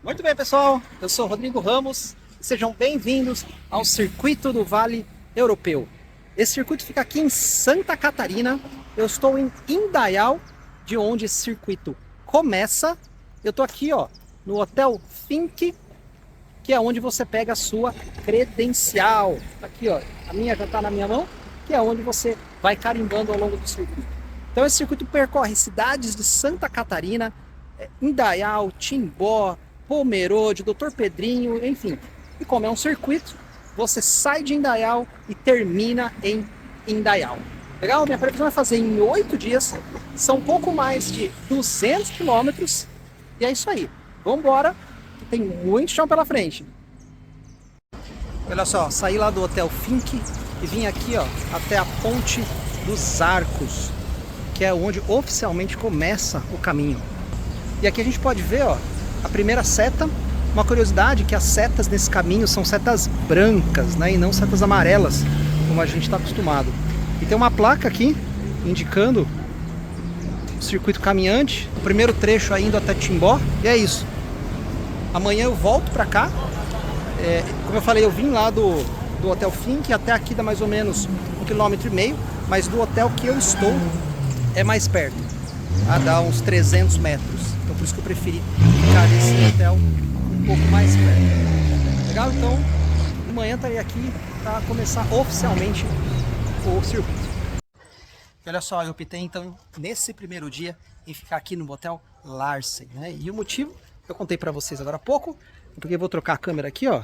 Muito bem, pessoal. Eu sou Rodrigo Ramos. Sejam bem-vindos ao Circuito do Vale Europeu. Esse circuito fica aqui em Santa Catarina. Eu estou em Indaial, de onde esse circuito começa. Eu estou aqui, ó, no Hotel Fink, que é onde você pega a sua credencial. Aqui, ó, a minha já está na minha mão, que é onde você vai carimbando ao longo do circuito. Então esse circuito percorre cidades de Santa Catarina, Indaial, Timbó, Pomerode, Doutor Pedrinho, enfim. E como é um circuito, você sai de Indaial e termina em Indaial. Legal? Minha previsão é fazer em 8 dias, são pouco mais de 200 quilômetros, e é isso aí. Vamos embora, que tem muito chão pela frente. Olha só, saí lá do Hotel Fink e vim aqui, ó, até a Ponte dos Arcos, que é onde oficialmente começa o caminho. E aqui a gente pode ver, ó, a primeira seta. Uma curiosidade é que as setas nesse caminho são setas brancas, né, e não setas amarelas, como a gente está acostumado. E tem uma placa aqui indicando o circuito caminhante, o primeiro trecho indo até Timbó, e é isso. Amanhã eu volto para cá. Como eu falei, eu vim lá do Hotel Fink, até aqui dá mais ou menos 1,5 km, mas do hotel que eu estou é mais perto, dá uns 300 metros. Então por isso que eu preferi ficar nesse hotel um pouco mais perto. Legal? Então, amanhã estarei aqui para começar oficialmente o circuito. E olha só, eu optei então nesse primeiro dia em ficar aqui no Hotel Larsen, né? E o motivo eu contei para vocês agora há pouco, porque eu vou trocar a câmera aqui, ó.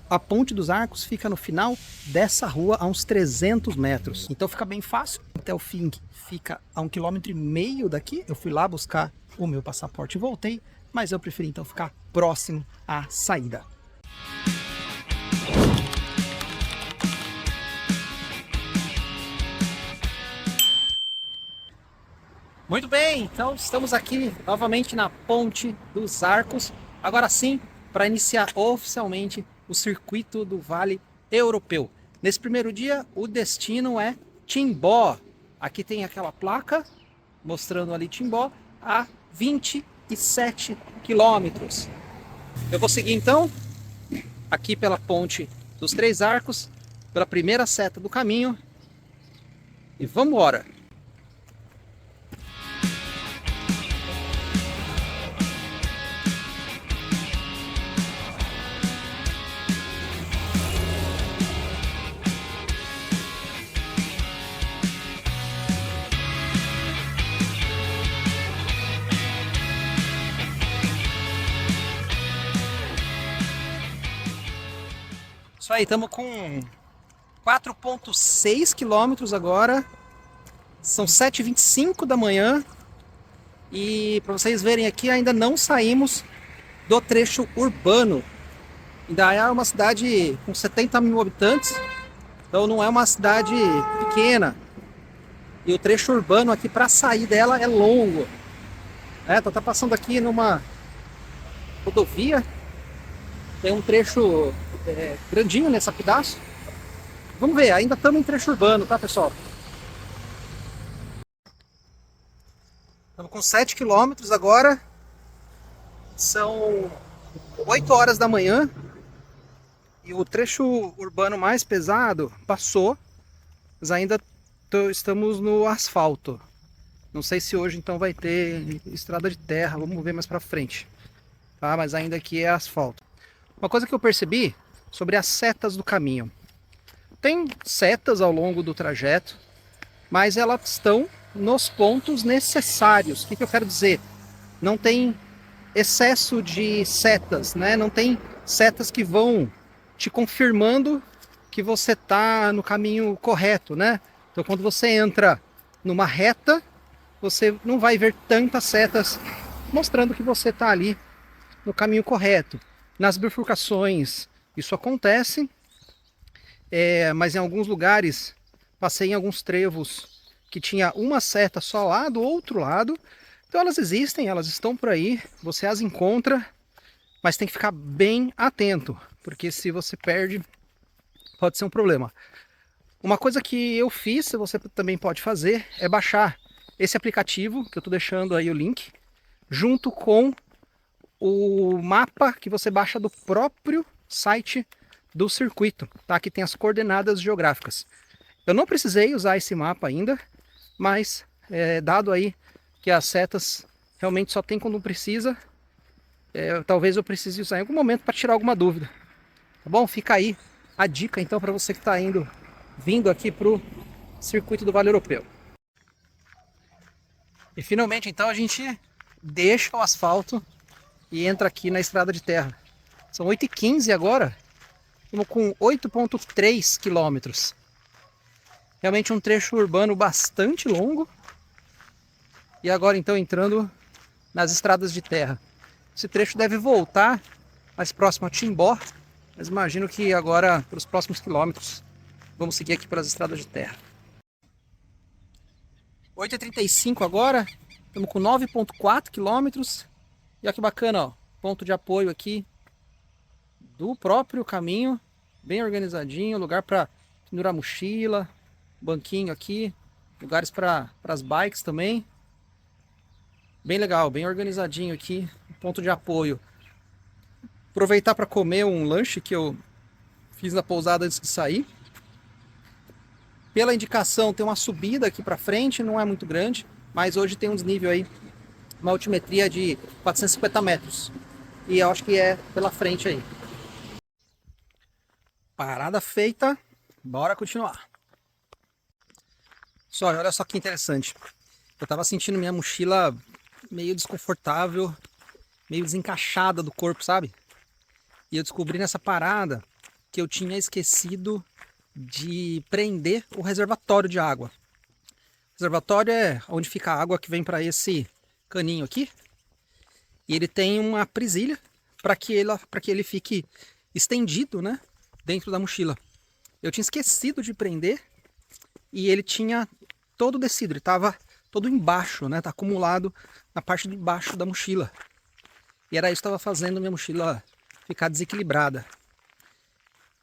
A Ponte dos Arcos fica no final dessa rua a uns 300 metros. Então fica bem fácil. O Hotel Fink fica a 1,5 km daqui. Eu fui lá buscar o meu passaporte e voltei, mas eu preferi então ficar próximo à saída. Muito bem, então estamos aqui novamente na Ponte dos Arcos. Agora sim, para iniciar oficialmente o Circuito do Vale Europeu. Nesse primeiro dia, o destino é Timbó. Aqui tem aquela placa mostrando ali Timbó a 27 quilômetros. Eu vou seguir então aqui pela Ponte dos Três Arcos, pela primeira seta do caminho, e vamos embora. Isso aí, estamos com 4,6 quilômetros agora. São 7h25 da manhã. E para vocês verem aqui, ainda não saímos do trecho urbano. Indaial é uma cidade com 70 mil habitantes. Então não é uma cidade pequena. E o trecho urbano aqui para sair dela é longo. Então tá passando aqui numa rodovia. Tem um trecho grandinho nesse pedaço. Vamos ver, ainda estamos em trecho urbano, tá, pessoal? Estamos com 7 quilômetros agora. São 8 horas da manhã. E o trecho urbano mais pesado passou, mas ainda estamos no asfalto. Não sei se hoje então vai ter estrada de terra, vamos ver mais pra frente. Tá? Mas ainda aqui é asfalto. Uma coisa que eu percebi sobre as setas do caminho. Tem setas ao longo do trajeto, mas elas estão nos pontos necessários. O que eu quero dizer? Não tem excesso de setas, né? Não tem setas que vão te confirmando que você está no caminho correto, né? Então quando você entra numa reta, você não vai ver tantas setas mostrando que você está ali no caminho correto. Nas bifurcações isso acontece, mas em alguns lugares passei em alguns trevos que tinha uma seta só lá do outro lado. Então elas existem, elas estão por aí, você as encontra, mas tem que ficar bem atento, porque se você perde, pode ser um problema. Uma coisa que eu fiz, você também pode fazer, é baixar esse aplicativo, que eu estou deixando aí o link, junto com o mapa que você baixa do próprio site do circuito, tá? Aqui tem as coordenadas geográficas. Eu não precisei usar esse mapa ainda, mas dado aí que as setas realmente só tem quando precisa, talvez eu precise usar em algum momento para tirar alguma dúvida. Tá bom? Fica aí a dica então para você que está vindo aqui para o circuito do Vale Europeu. E finalmente então a gente deixa o asfalto e entra aqui na estrada de terra. São 8h15 agora, estamos com 8,3 quilômetros. Realmente um trecho urbano bastante longo. E agora então entrando nas estradas de terra. Esse trecho deve voltar mais próximo a Timbó, mas imagino que agora, para os próximos quilômetros, vamos seguir aqui pelas estradas de terra. 8h35 agora, estamos com 9,4 quilômetros. E olha que bacana, ó, ponto de apoio aqui do próprio caminho, bem organizadinho, lugar para pendurar mochila, banquinho aqui, lugares para as bikes também. Bem legal, bem organizadinho aqui, ponto de apoio. Aproveitar para comer um lanche que eu fiz na pousada antes de sair. Pela indicação tem uma subida aqui para frente, não é muito grande, mas hoje tem um desnível aí, uma altimetria de 450 metros. E eu acho que é pela frente aí. Parada feita, bora continuar. Olha só que interessante. Eu tava sentindo minha mochila meio desconfortável, meio desencaixada do corpo, sabe? E eu descobri nessa parada que eu tinha esquecido de prender o reservatório de água. O reservatório é onde fica a água que vem para esse caninho aqui. E ele tem uma presilha para que ele fique estendido, né, dentro da mochila. Eu tinha esquecido de prender e ele tinha todo descido, ele estava todo embaixo, né, tá acumulado na parte de baixo da mochila. E era isso que estava fazendo minha mochila ficar desequilibrada.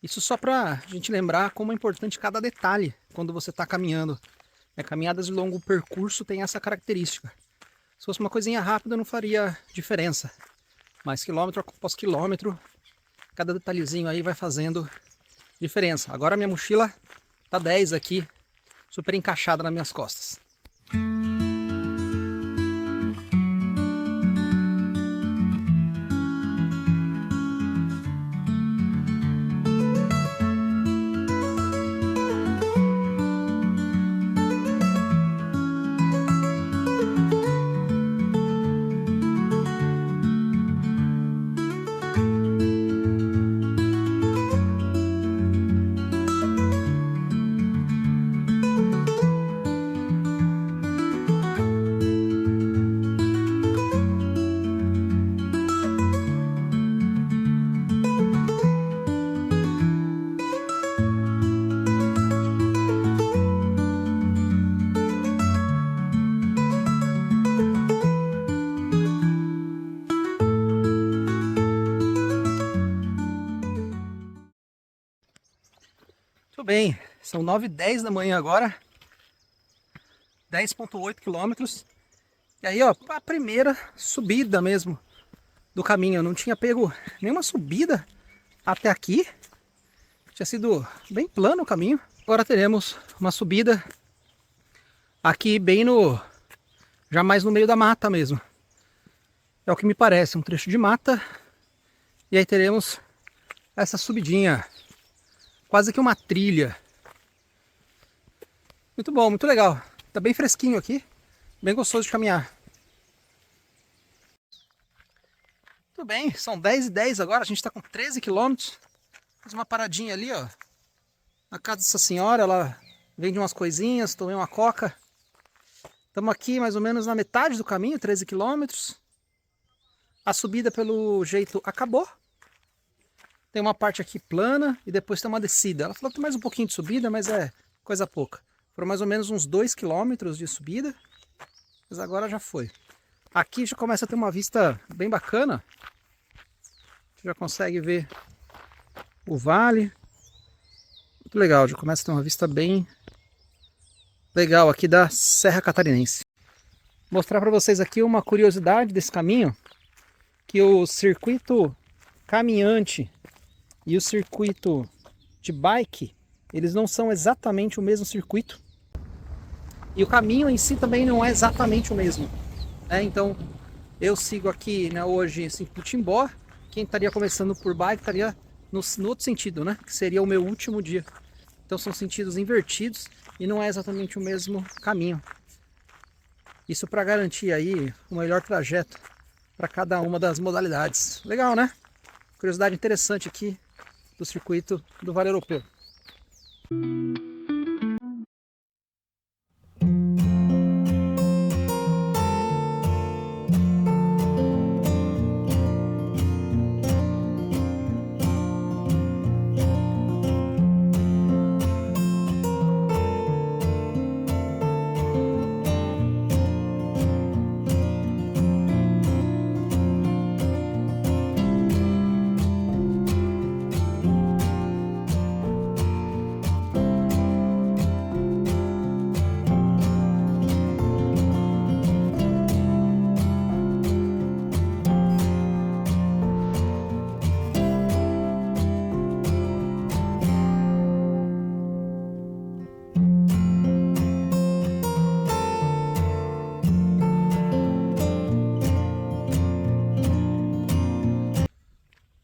Isso só para a gente lembrar como é importante cada detalhe quando você está caminhando. Caminhadas de longo percurso têm essa característica. Se fosse uma coisinha rápida não faria diferença. Mas quilômetro após quilômetro, cada detalhezinho aí vai fazendo diferença. Agora minha mochila tá 10 aqui, super encaixada nas minhas costas. Tudo bem, são 9h10 da manhã agora, 10,8 quilômetros. E aí, ó, a primeira subida mesmo do caminho. Eu não tinha pego nenhuma subida até aqui, tinha sido bem plano o caminho. Agora teremos uma subida aqui bem já mais no meio da mata mesmo. É o que me parece, um trecho de mata. E aí teremos essa subidinha. Quase que uma trilha. Muito bom, muito legal. Tá bem fresquinho aqui. Bem gostoso de caminhar. Tudo bem, são 10h10 agora. A gente tá com 13 quilômetros. Fiz uma paradinha ali, ó. Na casa dessa senhora, ela vende umas coisinhas. Tomei uma coca. Estamos aqui mais ou menos na metade do caminho, 13 quilômetros. A subida pelo jeito acabou. Tem uma parte aqui plana e depois tem uma descida. Ela falou que tem mais um pouquinho de subida, mas é coisa pouca. Foram mais ou menos uns 2 quilômetros de subida, mas agora já foi. Aqui já começa a ter uma vista bem bacana. Você já consegue ver o vale. Muito legal, já começa a ter uma vista bem legal aqui da Serra Catarinense. Vou mostrar para vocês aqui uma curiosidade desse caminho. que o circuito caminhante e o circuito de bike, eles não são exatamente o mesmo circuito. E o caminho em si também não é exatamente o mesmo. Então, eu sigo aqui, né, hoje assim, pro Timbó. Quem estaria começando por bike estaria no outro sentido, né? Que seria o meu último dia. Então são sentidos invertidos e não é exatamente o mesmo caminho. Isso para garantir aí o melhor trajeto para cada uma das modalidades. Legal, né? Curiosidade interessante aqui do circuito do Vale Europeu.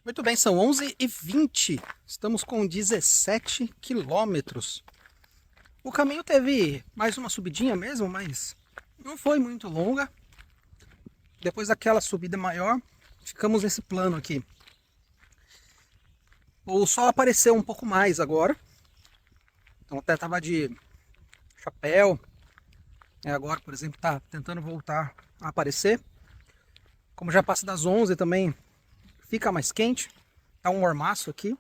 Muito bem, são 11h20, estamos com 17 quilômetros. O caminho teve mais uma subidinha mesmo, mas não foi muito longa. Depois daquela subida maior, ficamos nesse plano aqui. O sol apareceu um pouco mais agora, então até estava de chapéu. Agora, por exemplo, está tentando voltar a aparecer. Como já passa das 11 também, fica mais quente, tá um mormaço aqui,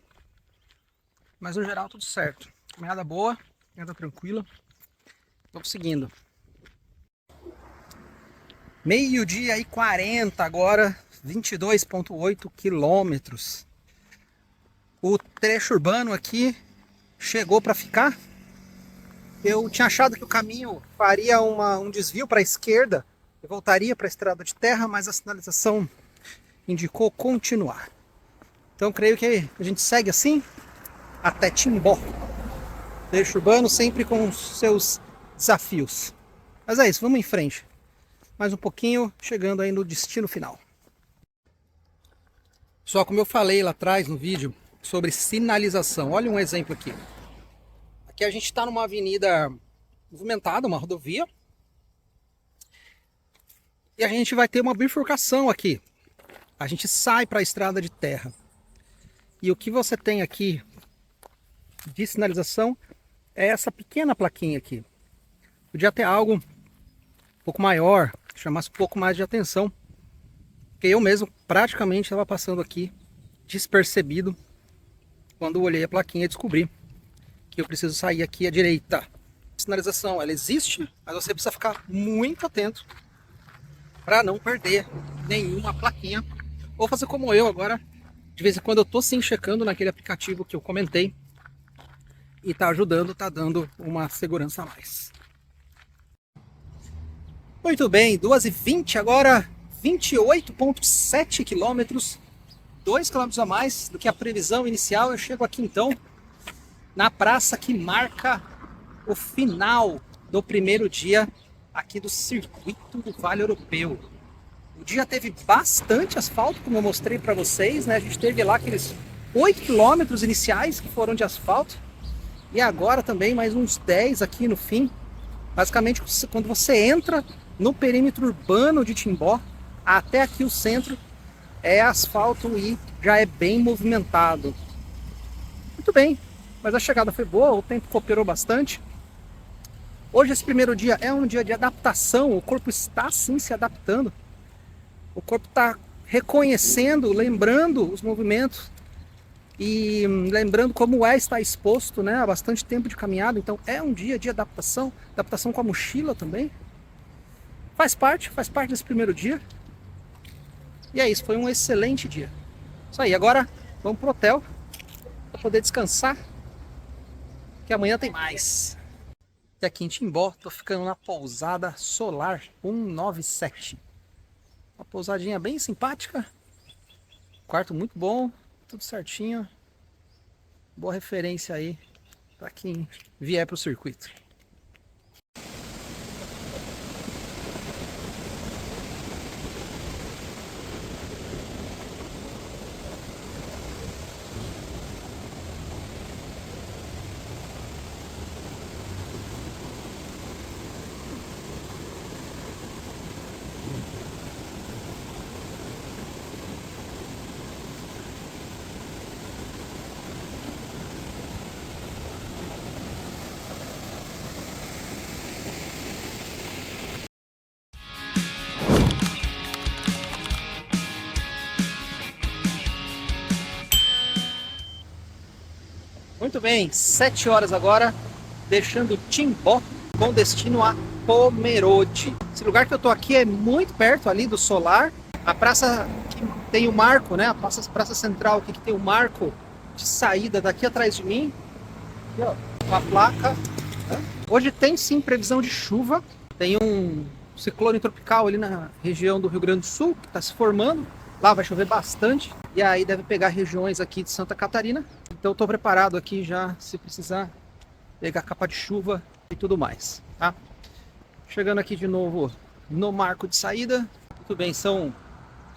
mas no geral tudo certo. Caminhada boa, caminhada tranquila. Vamos seguindo. Meio-dia e 40 agora, 22,8 quilômetros. O trecho urbano aqui chegou para ficar. Eu tinha achado que o caminho faria um desvio para a esquerda e voltaria para a estrada de terra, mas a sinalização indicou continuar. Então creio que a gente segue assim até Timbó. Trecho urbano sempre com os seus desafios. Mas é isso, vamos em frente. Mais um pouquinho, chegando aí no destino final. Só como eu falei lá atrás no vídeo sobre sinalização, olha um exemplo aqui. Aqui a gente está numa avenida movimentada, uma rodovia. E a gente vai ter uma bifurcação aqui. A gente sai para a estrada de terra. E o que você tem aqui de sinalização é essa pequena plaquinha aqui. Podia ter algo um pouco maior, chamasse um pouco mais de atenção. Porque eu mesmo praticamente estava passando aqui despercebido quando olhei a plaquinha e descobri que eu preciso sair aqui à direita. A sinalização, ela existe, mas você precisa ficar muito atento para não perder nenhuma plaquinha. Ou fazer como eu agora, de vez em quando eu tô sim checando naquele aplicativo que eu comentei e tá ajudando, tá dando uma segurança a mais. Muito bem, 2h20 agora, 28,7 quilômetros, 2 quilômetros a mais do que a previsão inicial. Eu chego aqui então na praça que marca o final do primeiro dia aqui do circuito do Vale Europeu. O dia teve bastante asfalto, como eu mostrei para vocês, né? A gente teve lá aqueles 8 quilômetros iniciais que foram de asfalto e agora também mais uns 10 aqui no fim. Basicamente, quando você entra no perímetro urbano de Timbó, até aqui o centro é asfalto e já é bem movimentado. Muito bem, mas a chegada foi boa, o tempo cooperou bastante. Hoje esse primeiro dia é um dia de adaptação, o corpo está sim se adaptando. O corpo está reconhecendo, lembrando os movimentos e lembrando como é estar exposto, né, há bastante tempo de caminhada. Então é um dia de adaptação, adaptação com a mochila também. Faz parte desse primeiro dia. E é isso, foi um excelente dia. Isso aí, agora vamos pro hotel para poder descansar, que amanhã tem mais. E aqui em Timbó, tô ficando na pousada Solar 197. Uma pousadinha bem simpática, Quarto muito bom, tudo certinho. Boa referência aí para quem vier para o circuito. Muito bem, 7 horas agora, deixando Timbó com destino a Pomerode. Esse lugar que eu tô aqui é muito perto ali do Solar. A praça que tem o marco, né? A praça central aqui que tem o marco de saída daqui atrás de mim. Aqui, ó, uma placa. Hoje tem sim previsão de chuva. Tem um ciclone tropical ali na região do Rio Grande do Sul que está se formando. Lá vai chover bastante e aí deve pegar regiões aqui de Santa Catarina. Então estou preparado aqui já, se precisar, pegar capa de chuva e tudo mais, tá? Chegando aqui de novo no marco de saída. Muito bem, são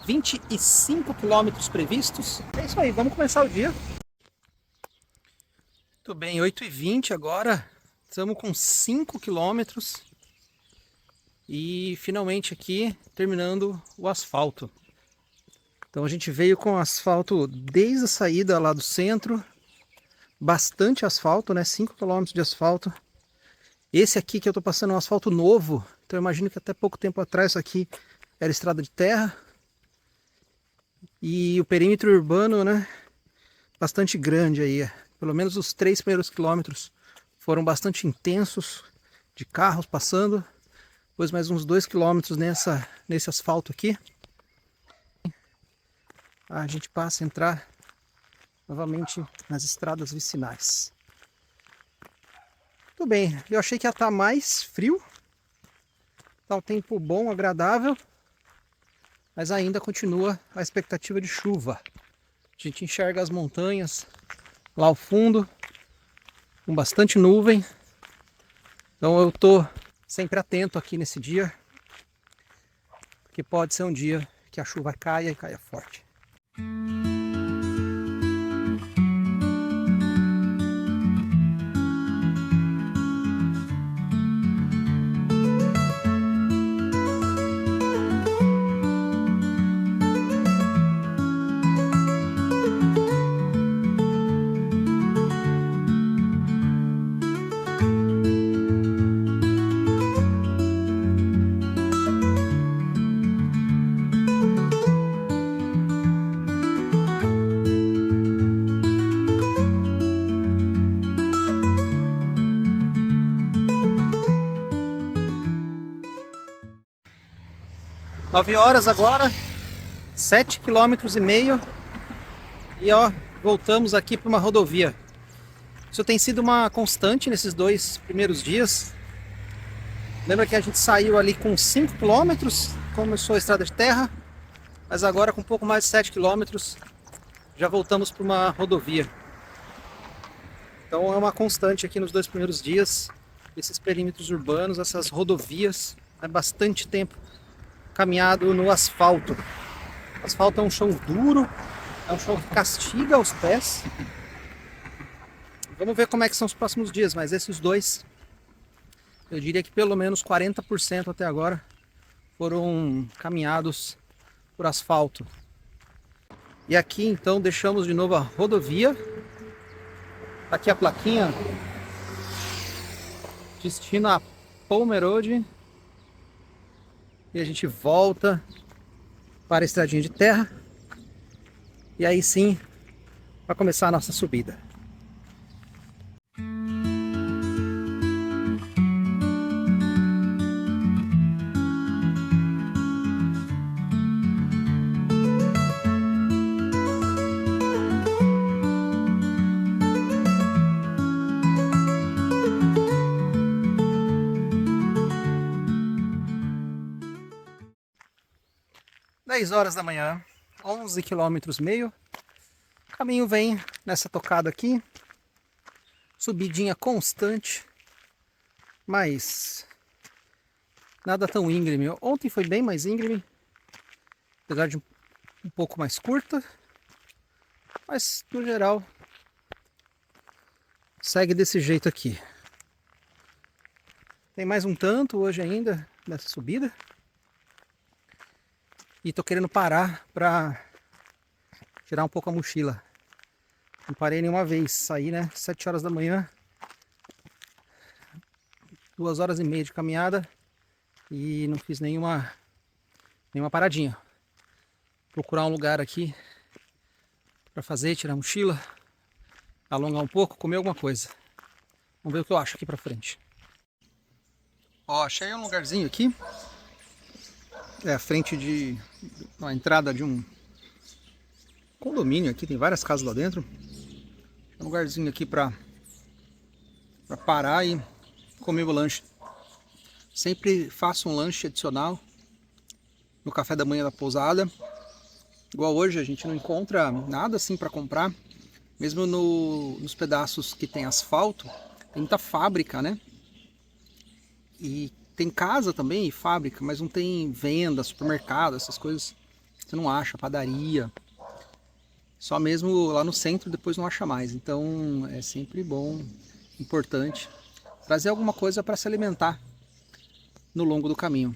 25 quilômetros previstos. É isso aí, vamos começar o dia. Muito bem, 8h20 agora. Estamos com 5 quilômetros. E finalmente aqui terminando o asfalto. Então a gente veio com asfalto desde a saída lá do centro. Bastante asfalto, né? 5 km de asfalto. Esse aqui que eu tô passando é um asfalto novo. Então eu imagino que até pouco tempo atrás isso aqui era estrada de terra. E o perímetro urbano, né? Bastante grande aí. Pelo menos os 3 primeiros quilômetros foram bastante intensos, de carros passando. Depois mais uns 2 quilômetros nesse asfalto aqui. A gente passa a entrar novamente nas estradas vicinais. Tudo bem, eu achei que ia estar mais frio. Tá um tempo bom, agradável. Mas ainda continua a expectativa de chuva. A gente enxerga as montanhas lá ao fundo, com bastante nuvem. Então eu tô sempre atento aqui nesse dia, porque pode ser um dia que a chuva caia e caia forte. Nove horas agora, 7,5 km. E ó, voltamos aqui para uma rodovia. Isso tem sido uma constante nesses 2 primeiros dias. Lembra que a gente saiu ali com 5 km, começou a estrada de terra, mas agora com um pouco mais de 7 km já voltamos para uma rodovia. Então é uma constante aqui nos 2 primeiros dias, esses perímetros urbanos, essas rodovias, é bastante tempo caminhado no asfalto. O asfalto é um chão duro, é um chão que castiga os pés. Vamos ver como é que são os próximos dias, mas esses 2, eu diria que pelo menos 40% até agora foram caminhados por asfalto. E aqui então deixamos de novo a rodovia. Aqui a plaquinha, destino a Pomerode. E a gente volta para a estradinha de terra. E aí sim, vai começar a nossa subida. Dez horas da manhã, 11,5 km. O caminho vem nessa tocada aqui, subidinha constante, mas nada tão íngreme. Ontem foi bem mais íngreme, apesar de um pouco mais curta, mas no geral segue desse jeito aqui. Tem mais um tanto hoje ainda nessa subida. E tô querendo parar para tirar um pouco a mochila. Não parei nenhuma vez. Saí, né? 7 horas da manhã. 2h30 de caminhada. E não fiz nenhuma paradinha. Procurar um lugar aqui para fazer, tirar a mochila. Alongar um pouco, comer alguma coisa. Vamos ver o que eu acho aqui pra frente. Ó, achei um lugarzinho aqui. É a frente de a entrada de um condomínio aqui, tem várias casas lá dentro. É um lugarzinho aqui pra parar e comer o lanche. Sempre faço um lanche adicional no café da manhã da pousada. Igual hoje a gente não encontra nada assim pra comprar. Mesmo nos pedaços que tem asfalto, tem muita fábrica, né? E tem casa também e fábrica, mas não tem venda, supermercado, essas coisas. Você não acha, padaria. Só mesmo lá no centro depois não acha mais. Então é sempre bom, importante, trazer alguma coisa para se alimentar no longo do caminho.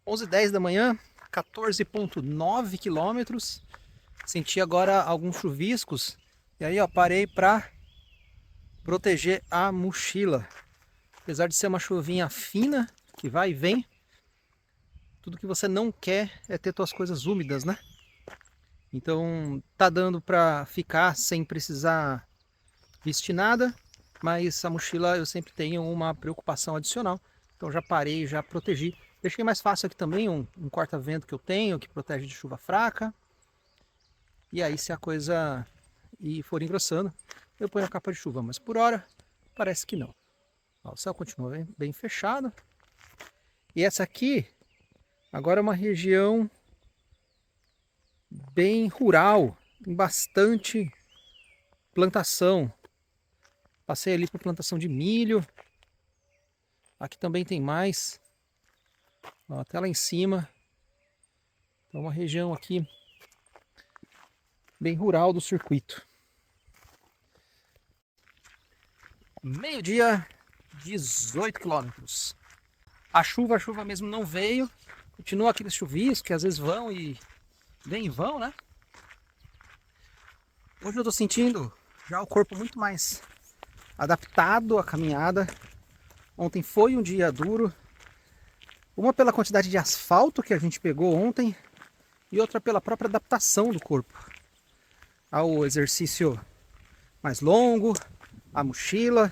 Onze e 10 da manhã, 14,9 km. Senti agora alguns chuviscos. E aí, ó, parei para proteger a mochila. Apesar de ser uma chuvinha fina, que vai e vem, tudo que você não quer é ter suas coisas úmidas, né? Então tá dando para ficar sem precisar vestir nada, mas a mochila eu sempre tenho uma preocupação adicional. Então já parei, já protegi. Deixei mais fácil aqui também um corta-vento que eu tenho, que protege de chuva fraca. E aí se a coisa for engrossando, eu ponho a capa de chuva. Mas por hora, parece que não. Ó, o céu continua bem fechado. E essa aqui, agora é uma região bem rural. Tem bastante plantação. Passei ali por plantação de milho. Aqui também tem mais. Ó, até lá em cima. É uma região aqui bem rural do circuito. Meio-dia, 18 km. A chuva mesmo não veio. Continua aqueles chuviscos que às vezes vão e vem e vão, né? Hoje eu tô sentindo já o corpo muito mais adaptado à caminhada. Ontem foi um dia duro. Uma pela quantidade de asfalto que a gente pegou ontem e outra pela própria adaptação do corpo ao exercício mais longo, a mochila.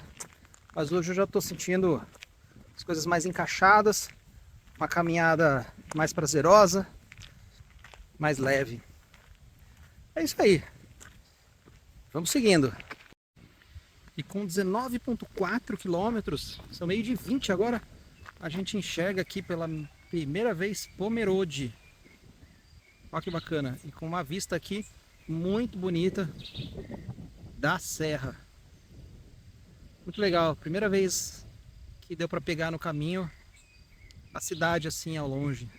Mas hoje eu já estou sentindo as coisas mais encaixadas, uma caminhada mais prazerosa, mais leve. É isso aí. Vamos seguindo. E com 19,4 quilômetros, são meio de 20 agora, a gente enxerga aqui pela primeira vez Pomerode. Olha que bacana. E com uma vista aqui muito bonita da serra. Muito legal. Primeira vez que deu para pegar no caminho a cidade assim ao longe.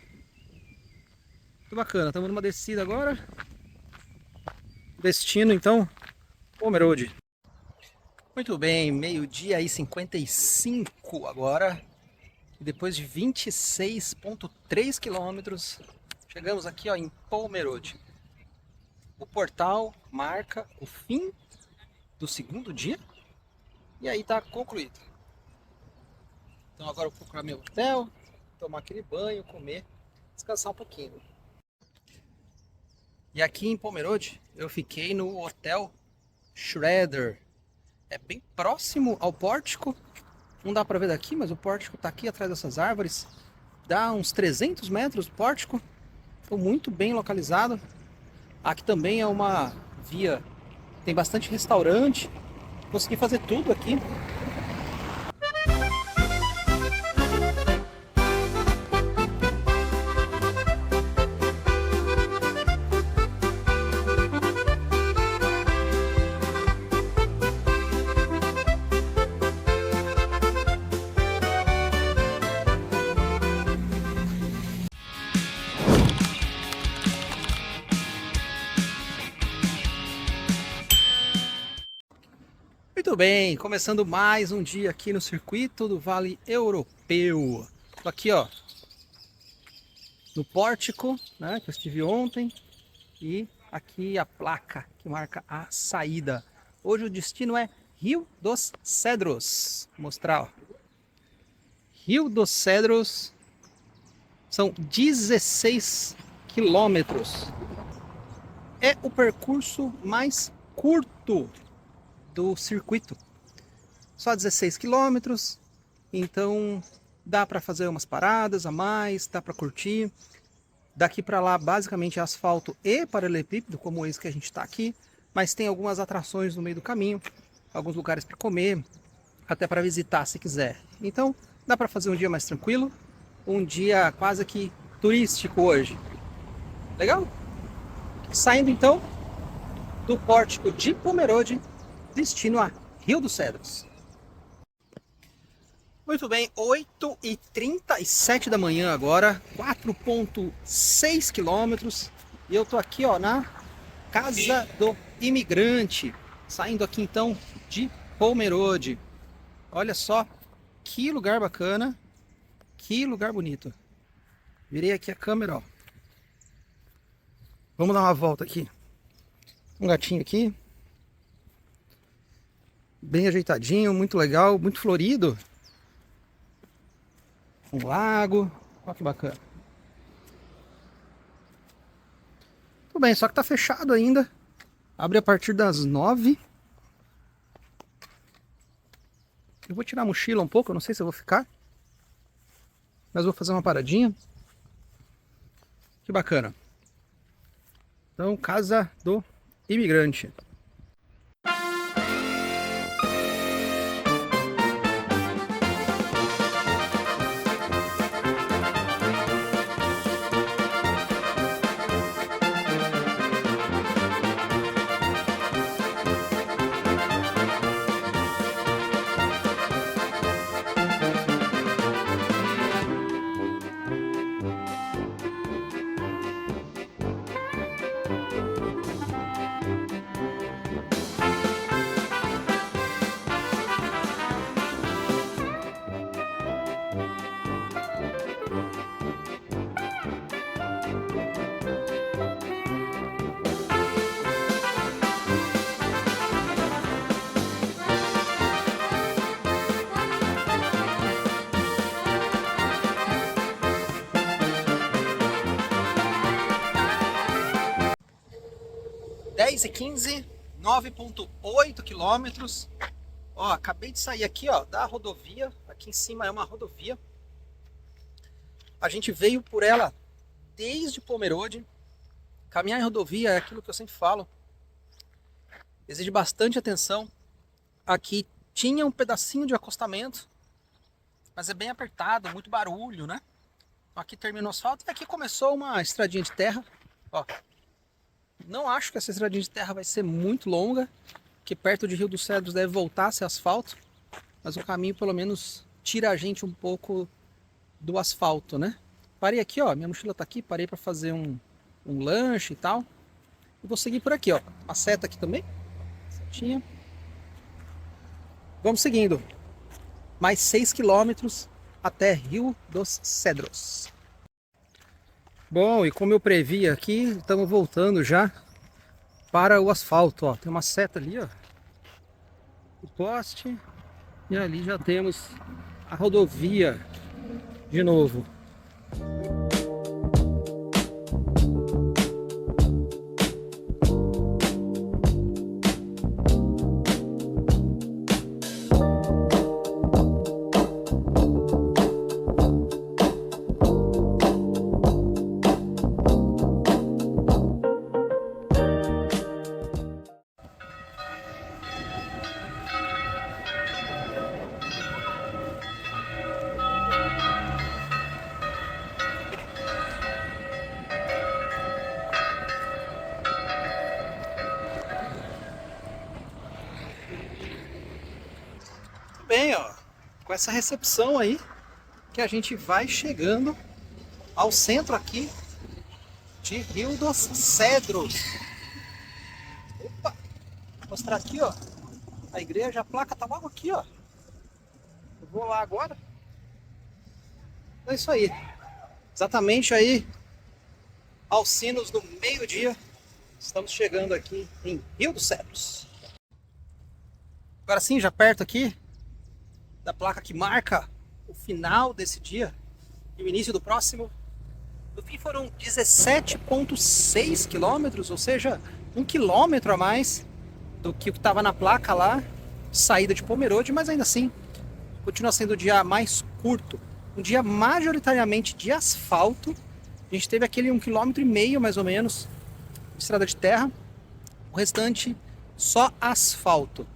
Muito bacana. Estamos numa descida agora. Destino então Pomerode. Muito bem, meio-dia e 55 agora. E depois de 26,3 quilômetros, chegamos aqui ó, em Pomerode. O portal marca o fim do segundo dia. E aí tá concluído. Então agora eu vou procurar meu hotel, tomar aquele banho, comer, descansar um pouquinho. E aqui em Pomerode eu fiquei no Hotel Schroeder. É bem próximo ao pórtico. Não dá pra ver daqui, mas o pórtico tá aqui atrás dessas árvores. Dá uns 300 metros do pórtico. Estou muito bem localizado. Aqui também é uma via, tem bastante restaurante. Consegui fazer tudo aqui. Muito bem, começando mais um dia aqui no circuito do Vale Europeu. Tô aqui, ó, no pórtico, né, que eu estive ontem, e aqui a placa que marca a saída. Hoje o destino é Rio dos Cedros. Vou mostrar, ó. Rio dos Cedros são 16 quilômetros. É o percurso mais curto do circuito, só 16 quilômetros, então dá para fazer umas paradas a mais, dá para curtir. Daqui para lá basicamente é asfalto e paralelepípedo, como esse que a gente está aqui, mas tem algumas atrações no meio do caminho, alguns lugares para comer, até para visitar se quiser. Então dá para fazer um dia mais tranquilo, um dia quase que turístico hoje. Legal? Saindo então do pórtico de Pomerode, destino a Rio dos Cedros. Muito bem, 8h37 da manhã agora, 4,6 quilômetros. E eu tô aqui, ó, na Casa do Imigrante, saindo aqui então de Pomerode. Olha só que lugar bacana, que lugar bonito. Virei aqui a câmera, ó. Vamos dar uma volta aqui. Um gatinho aqui. Bem ajeitadinho, muito legal, muito florido. Um lago, olha que bacana. Tudo bem, só que tá fechado ainda. Abre a partir das 9. Eu vou tirar a mochila um pouco, eu não sei se eu vou ficar. Mas vou fazer uma paradinha. Que bacana. Então, Casa do Imigrante. H 15, 9,8 quilômetros. Ó, acabei de sair aqui, ó, da rodovia. Aqui em cima é uma rodovia. A gente veio por ela desde Pomerode. Caminhar em rodovia é aquilo que eu sempre falo. Exige bastante atenção. Aqui tinha um pedacinho de acostamento, mas é bem apertado, muito barulho, né? Aqui termina o asfalto e aqui começou uma estradinha de terra. Ó. Não acho que essa estradinha de terra vai ser muito longa, que perto de Rio dos Cedros deve voltar a ser asfalto, mas o caminho pelo menos tira a gente um pouco do asfalto, né? Parei aqui, ó, minha mochila tá aqui, parei para fazer um lanche e tal. E vou seguir por aqui, ó, a seta aqui também, setinha. Vamos seguindo, mais 6 quilômetros até Rio dos Cedros. Bom, e como eu previ aqui, estamos voltando já para o asfalto, ó. Tem uma seta ali, ó. O poste. E ali já temos a rodovia de novo. Bem, ó, com essa recepção aí que a gente vai chegando ao centro aqui de Rio dos Cedros. Opa, vou mostrar aqui, ó, a igreja, a placa tá logo aqui, ó. Eu vou lá agora. É isso aí. Exatamente aí aos sinos do meio-dia. Estamos chegando aqui em Rio dos Cedros. Agora sim, já perto aqui da placa que marca o final desse dia e o início do próximo. No fim foram 17,6 quilômetros, ou seja, 1 quilômetro a mais do que estava na placa lá, saída de Pomerode, mas ainda assim continua sendo o dia mais curto. Um dia majoritariamente de asfalto. A gente teve aquele 1,5 km mais ou menos de estrada de terra. O restante só asfalto.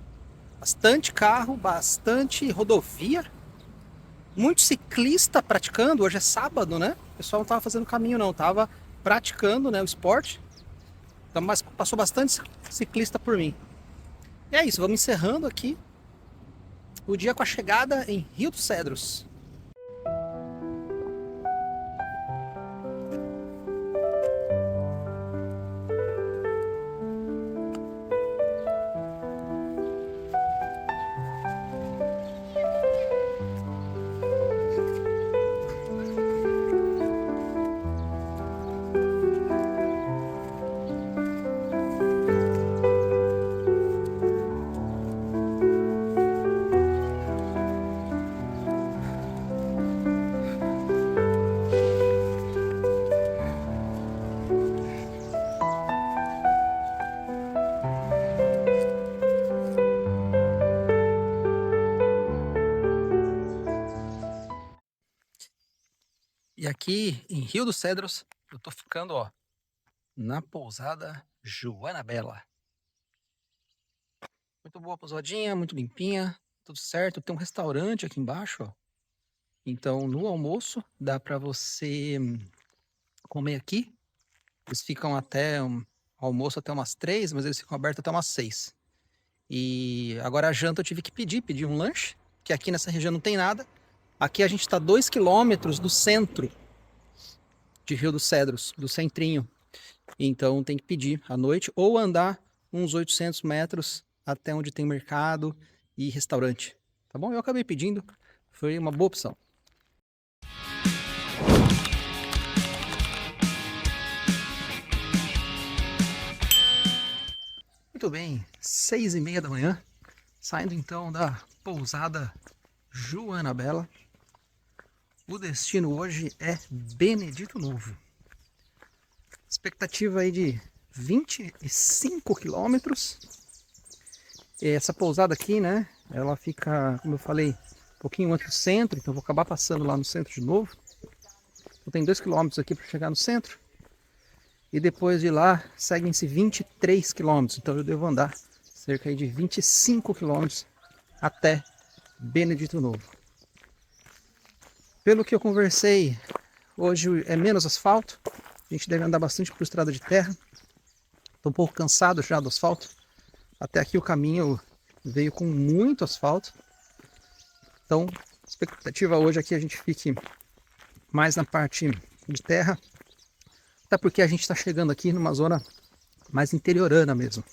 Bastante carro, bastante rodovia. Muito ciclista praticando. Hoje é sábado, né? O pessoal não estava fazendo caminho não, estava praticando, né, o esporte. Então, mas passou bastante ciclista por mim. E é isso, vamos encerrando aqui o dia com a chegada em Rio dos Cedros. E aqui em Rio dos Cedros, eu tô ficando, ó, na pousada Joana Bela. Muito boa a pousadinha, muito limpinha, tudo certo. Tem um restaurante aqui embaixo, ó. Então, no almoço, dá pra você comer aqui. Eles ficam até almoço até umas 3, mas eles ficam abertos até umas 6. E agora a janta eu tive que pedir um lanche, que aqui nessa região não tem nada. Aqui a gente está 2 quilômetros do centro de Rio dos Cedros, do centrinho. Então tem que pedir à noite ou andar uns 800 metros até onde tem mercado e restaurante. Tá bom? Eu acabei pedindo, foi uma boa opção. Muito bem, 6h30 da manhã, saindo então da pousada Joana Bela. O destino hoje é Benedito Novo. Expectativa aí de 25 quilômetros. Essa pousada aqui, né, ela fica, como eu falei, um pouquinho antes do centro, então eu vou acabar passando lá no centro de novo. Então tem 2 quilômetros aqui para chegar no centro. E depois de lá, seguem-se 23 quilômetros, então eu devo andar cerca de 25 quilômetros até Benedito Novo. Pelo que eu conversei, hoje é menos asfalto, a gente deve andar bastante por estrada de terra. Estou um pouco cansado já do asfalto. Até aqui o caminho veio com muito asfalto. Então, a expectativa hoje é que a gente fique mais na parte de terra. Até porque a gente está chegando aqui numa zona mais interiorana mesmo.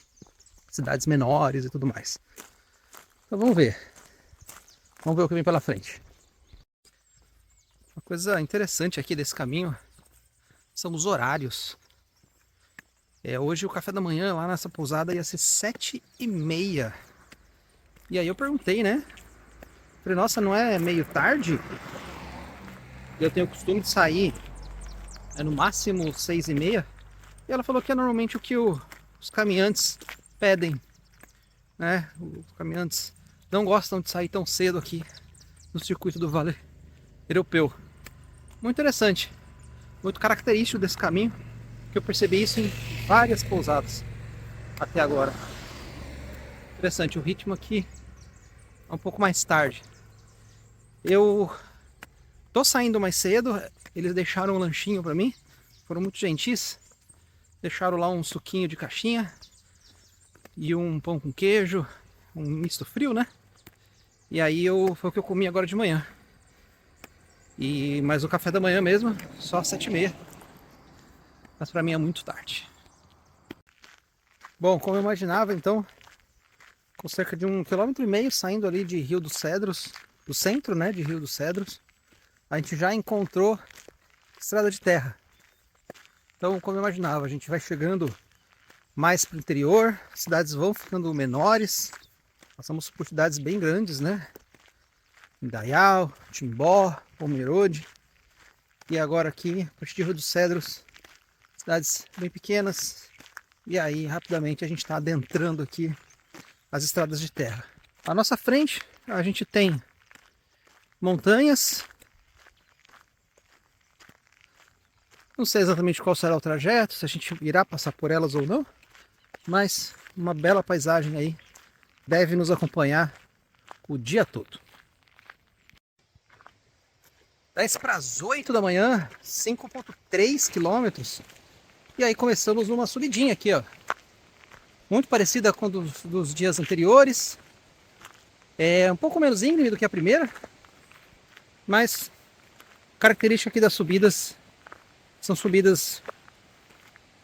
Cidades menores e tudo mais. Então vamos ver. Vamos ver o que vem pela frente. Uma coisa interessante aqui desse caminho são os horários. Hoje o café da manhã lá nessa pousada ia ser 7h30. E aí eu perguntei, né? Falei, nossa, não é meio tarde? Eu tenho o costume de sair no máximo 6h30. E ela falou que é normalmente o que os caminhantes pedem, né? Os caminhantes não gostam de sair tão cedo aqui no circuito do Vale Europeu. Muito interessante, muito característico desse caminho, que eu percebi isso em várias pousadas até agora. Interessante, o ritmo aqui é um pouco mais tarde. Eu tô saindo mais cedo, eles deixaram um lanchinho para mim, foram muito gentis. Deixaram lá um suquinho de caixinha e um pão com queijo, um misto frio, né? E aí foi o que eu comi agora de manhã. Mas o café da manhã mesmo, só 7h30. Mas para mim é muito tarde. Bom, como eu imaginava, então, com cerca de 1,5 km saindo ali de Rio dos Cedros, do centro, né, de Rio dos Cedros, a gente já encontrou estrada de terra. Então, como eu imaginava, a gente vai chegando mais para o interior, as cidades vão ficando menores, passamos por cidades bem grandes, né? Indaial, Timbó, Pomerode, e agora aqui, a partir de Rio dos Cedros, cidades bem pequenas, e aí rapidamente a gente está adentrando aqui as estradas de terra. À nossa frente a gente tem montanhas. Não sei exatamente qual será o trajeto, se a gente irá passar por elas ou não, mas uma bela paisagem aí deve nos acompanhar o dia todo. 10 para as 8 da manhã, 5,3 quilômetros. E aí começamos numa subidinha aqui, ó. Muito parecida com dos dias anteriores. É um pouco menos íngreme do que a primeira, mas característica aqui das subidas são subidas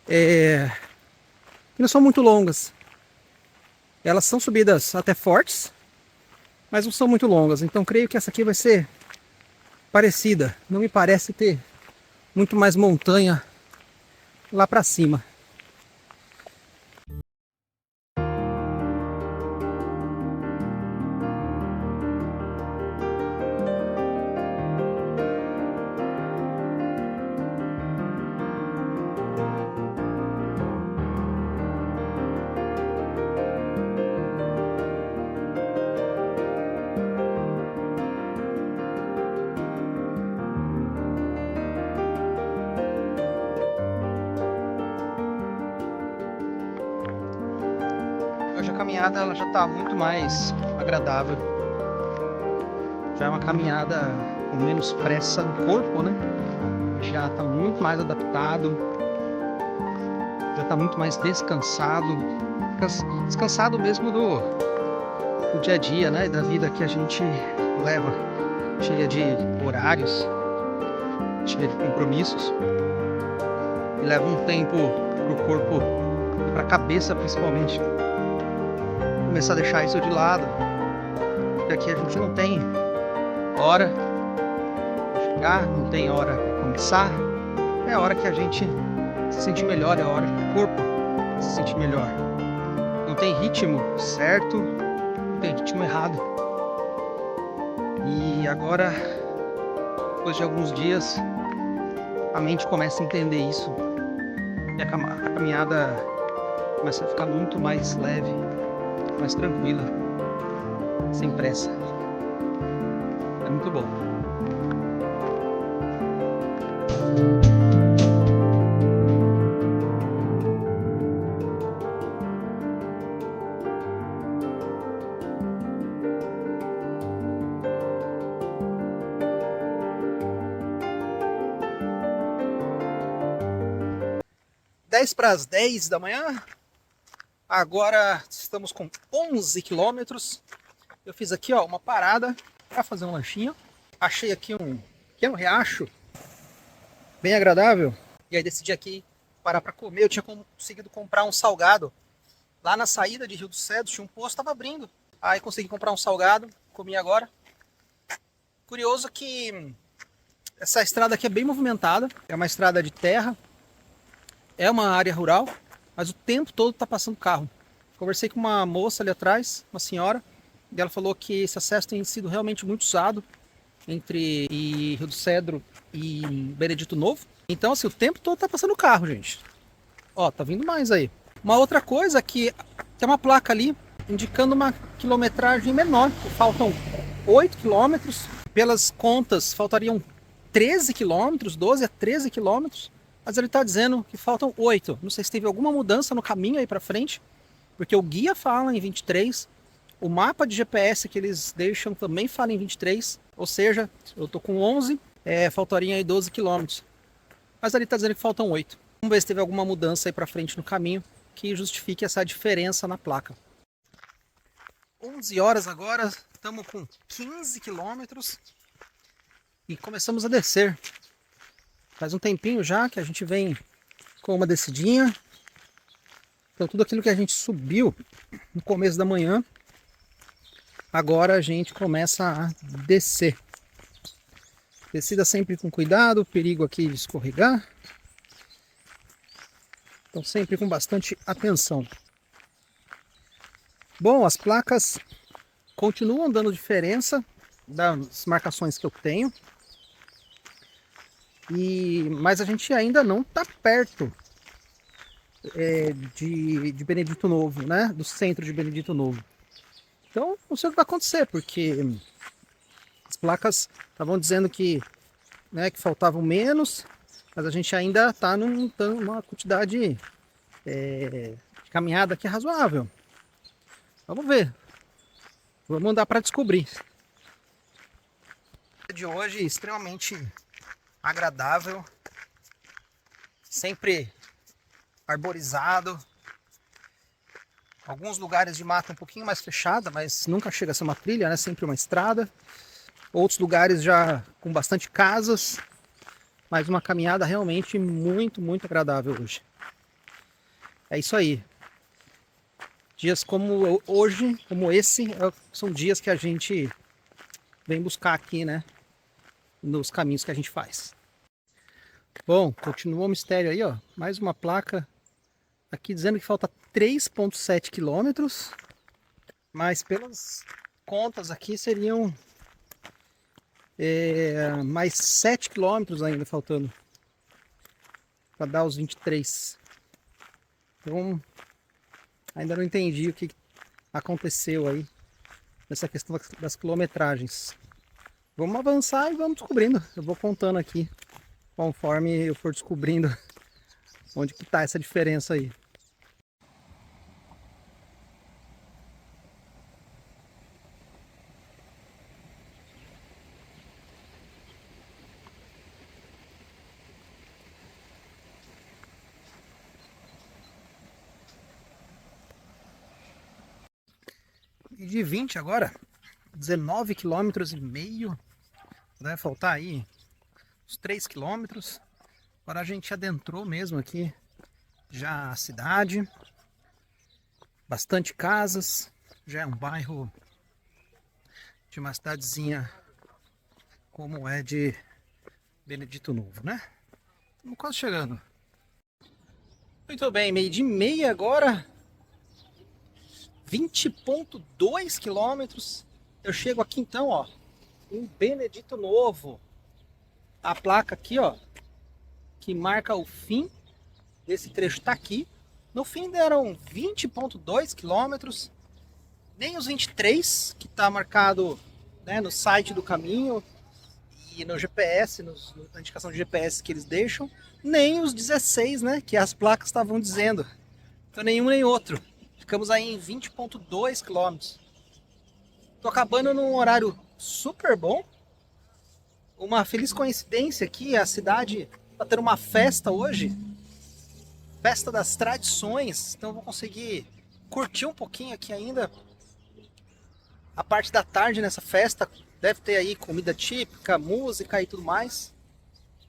que não são muito longas. Elas são subidas até fortes, mas não são muito longas. Então creio que essa aqui vai ser parecida. Não me parece ter muito mais montanha lá para cima. Hoje a caminhada ela já está muito mais agradável. Já é uma caminhada com menos pressa no corpo, né? Já está muito mais adaptado. Já está muito mais descansado. Descansado mesmo do dia a dia, né? Da vida que a gente leva. Cheia de horários, cheia de compromissos. E leva um tempo para o corpo e para a cabeça principalmente começar a deixar isso de lado, porque aqui a gente não tem hora de chegar, não tem hora para começar, é a hora que a gente se sente melhor, é a hora que o corpo se sente melhor. Não tem ritmo certo, não tem ritmo errado. E agora, depois de alguns dias, a mente começa a entender isso e a caminhada começa a ficar muito mais leve, mais tranquila, sem pressa. É muito bom. Dez para as 10 da manhã. Agora estamos com 11 quilômetros. Eu fiz aqui ó, uma parada para fazer um lanchinho. Achei aqui um pequeno riacho, bem agradável. E aí decidi aqui parar para comer. Eu tinha conseguido comprar um salgado lá na saída de Rio dos Cedros. Tinha um posto, estava abrindo. Aí consegui comprar um salgado, comi agora. Curioso que essa estrada aqui é bem movimentada. É uma estrada de terra. É uma área rural. Mas o tempo todo tá passando carro. Conversei com uma moça ali atrás, uma senhora. e ela falou que esse acesso tem sido realmente muito usado entre Rio do Cedro e Benedito Novo. Então, assim, o tempo todo tá passando carro, gente. Ó, tá vindo mais aí. Uma outra coisa é que tem uma placa ali indicando uma quilometragem menor. Faltam 8 quilômetros. Pelas contas, faltariam 13 quilômetros, 12 a 13 quilômetros. Mas ele está dizendo que faltam 8. Não sei se teve alguma mudança no caminho aí para frente, porque o guia fala em 23. O mapa de GPS que eles deixam também fala em 23. Ou seja, eu tô com 11, faltariam aí 12 quilômetros. Mas ali está dizendo que faltam 8. Vamos ver se teve alguma mudança aí para frente no caminho que justifique essa diferença na placa. 11 horas agora, estamos com 15 quilômetros e começamos a descer. Faz um tempinho já que a gente vem com uma descidinha. Então tudo aquilo que a gente subiu no começo da manhã, agora a gente começa a descer. Descida sempre com cuidado, perigo aqui de escorregar. Então sempre com bastante atenção. Bom, as placas continuam dando diferença das marcações que eu tenho. Mas a gente ainda não está perto de Benedito Novo, né? Do centro de Benedito Novo. Então não sei o que vai acontecer, porque as placas estavam dizendo que faltavam menos, mas a gente ainda está numa quantidade de caminhada aqui razoável. Vamos ver. Vamos andar para descobrir. O dia de hoje é extremamente agradável, sempre arborizado. Alguns lugares de mata um pouquinho mais fechada, mas nunca chega a ser uma trilha, né? Sempre uma estrada. Outros lugares já com bastante casas, mas uma caminhada realmente muito, muito agradável hoje. É isso aí. Dias como hoje, como esse, são dias que a gente vem buscar aqui, né? Nos caminhos que a gente faz. Bom, continua o mistério aí, ó. Mais uma placa aqui dizendo que falta 3,7 quilômetros. Mas pelas contas aqui seriam mais 7 quilômetros ainda faltando para dar os 23. Então ainda não entendi o que aconteceu aí nessa questão das quilometragens. Vamos avançar e vamos descobrindo. Eu vou contando aqui conforme eu for descobrindo onde que tá essa diferença aí. E de 20 agora, 19,5 km. Vai faltar aí uns 3 quilômetros. Agora a gente adentrou mesmo aqui já a cidade. Bastante casas. Já é um bairro de uma cidadezinha como é de Benedito Novo, né? Estamos quase chegando. Muito bem, 12h30 agora. 20,2 quilômetros. Eu chego aqui então, ó, em Benedito Novo. A placa aqui, ó, que marca o fim desse trecho tá aqui. No fim deram 20,2 quilômetros. Nem os 23 que tá marcado, né, no site do caminho e no GPS, na indicação de GPS que eles deixam, nem os 16, né, que as placas estavam dizendo. Então nenhum nem outro. Ficamos aí em 20,2 quilômetros. Tô acabando num horário super bom. Uma feliz coincidência aqui, a cidade tá tendo uma festa hoje. Festa das tradições. Então eu vou conseguir curtir um pouquinho aqui ainda. A parte da tarde nessa festa. Deve ter aí comida típica, música e tudo mais.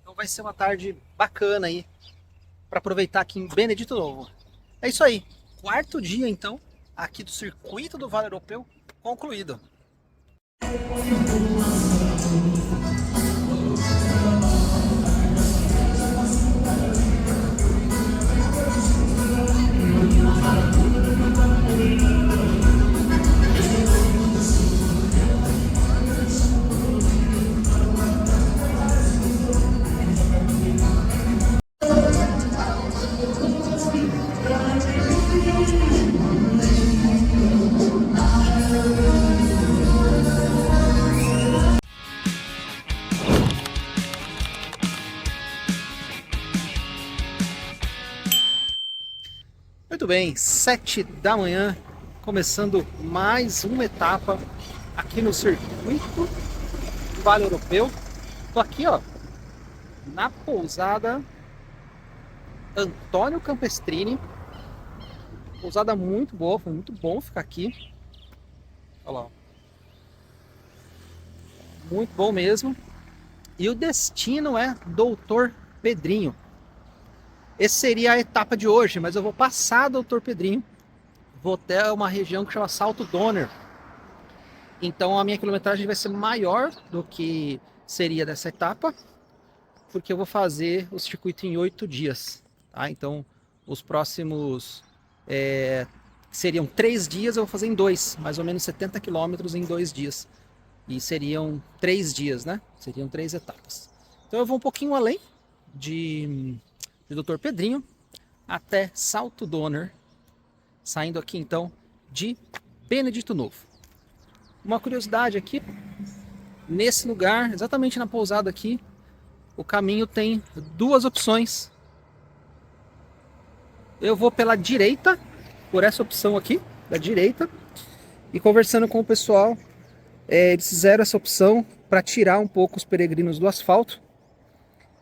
Então vai ser uma tarde bacana aí para aproveitar aqui em Benedito Novo. É isso aí. Quarto dia, então, aqui do Circuito do Vale Europeu concluído. bem, 7 da manhã, começando mais uma etapa aqui no circuito do Vale Europeu. Tô aqui, ó, na pousada Antônio Campestrini. Pousada muito boa, foi muito bom ficar aqui. Olha lá, muito bom mesmo. E o destino é Doutor Pedrinho. Essa seria a etapa de hoje, mas eu vou passar Doutor Pedrinho. Vou até uma região que chama Salto Donner. Então a minha quilometragem vai ser maior do que seria dessa etapa, porque eu vou fazer o circuito em 8 dias. Tá? Então os próximos seriam 3 dias, eu vou fazer em 2, mais ou menos 70 quilômetros em 2 dias. E seriam 3 dias, né? Seriam 3 etapas. Então eu vou um pouquinho além de Doutor Pedrinho até Salto Donner, saindo aqui então de Benedito Novo. Uma curiosidade aqui, nesse lugar, exatamente na pousada aqui, o caminho tem 2 opções. Eu vou pela direita, por essa opção aqui, da direita, e conversando com o pessoal, eles fizeram essa opção para tirar um pouco os peregrinos do asfalto.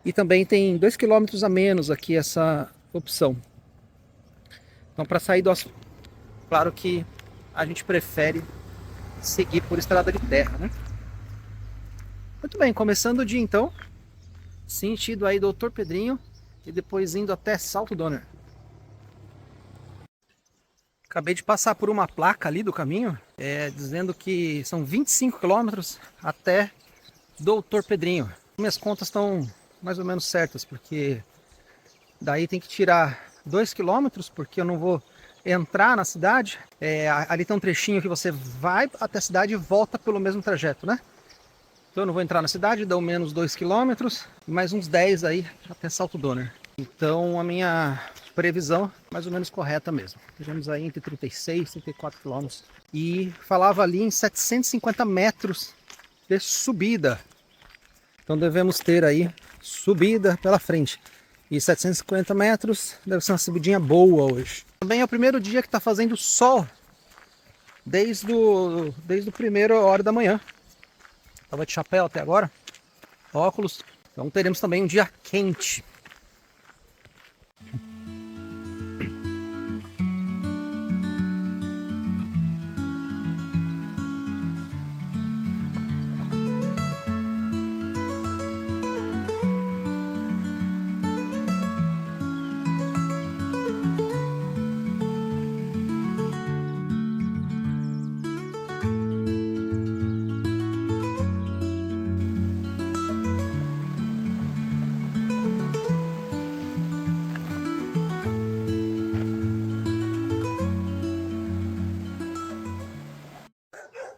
E também tem 2 km a menos aqui essa opção. Então para sair do asfalto, claro que a gente prefere seguir por estrada de terra, né? Muito bem, começando o dia então, sentido aí Doutor Pedrinho e depois indo até Salto Donner. Acabei de passar por uma placa ali do caminho, dizendo que são 25 quilômetros até Doutor Pedrinho. Minhas contas estão mais ou menos certas, porque daí tem que tirar 2 quilômetros, porque eu não vou entrar na cidade. Ali tem um trechinho que você vai até a cidade e volta pelo mesmo trajeto, né? Então eu não vou entrar na cidade, dão menos 2 quilômetros, e mais uns 10 aí até Salto Donner. Então a minha previsão é mais ou menos correta mesmo. Tivemos aí entre 36 e 34 quilômetros. E falava ali em 750 metros de subida. Então devemos ter aí subida pela frente. E 750 metros deve ser uma subidinha boa hoje. Também é o primeiro dia que está fazendo sol desde o primeiro hora da manhã. Estava de chapéu até agora, óculos. Então teremos também um dia quente.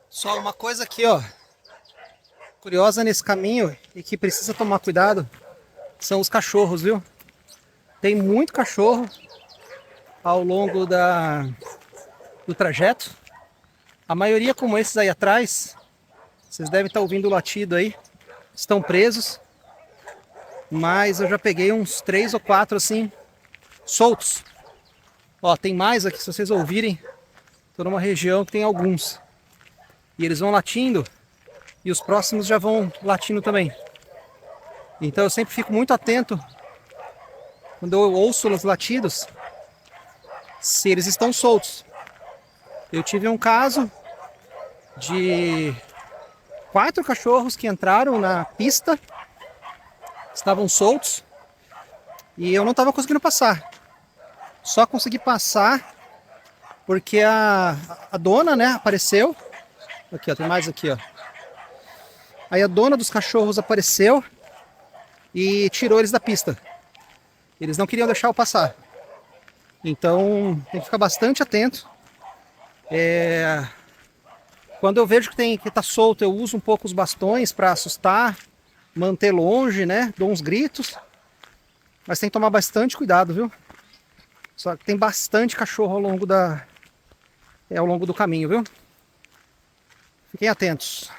Só uma coisa aqui, ó, curiosa nesse caminho e que precisa tomar cuidado, são os cachorros, viu? Tem muito cachorro ao longo do trajeto. A maioria, como esses aí atrás, vocês devem estar ouvindo o latido aí, estão presos. Mas eu já peguei uns 3 ou 4 assim, soltos. Ó, tem mais aqui, se vocês ouvirem, tô numa região que tem alguns. E eles vão latindo e os próximos já vão latindo também. Então eu sempre fico muito atento quando eu ouço os latidos, se eles estão soltos. Eu tive um caso de 4 cachorros que entraram na pista, estavam soltos e eu não estava conseguindo passar. Só consegui passar porque a dona, né, apareceu. Aqui, ó, tem mais aqui, ó. Aí a dona dos cachorros apareceu e tirou eles da pista. Eles não queriam deixar eu passar. Então tem que ficar bastante atento. Quando eu vejo que tá solto, eu uso um pouco os bastões para assustar, manter longe, né? Dou uns gritos. Mas tem que tomar bastante cuidado, viu? Só que tem bastante cachorro ao longo do caminho, viu? Fiquem atentos.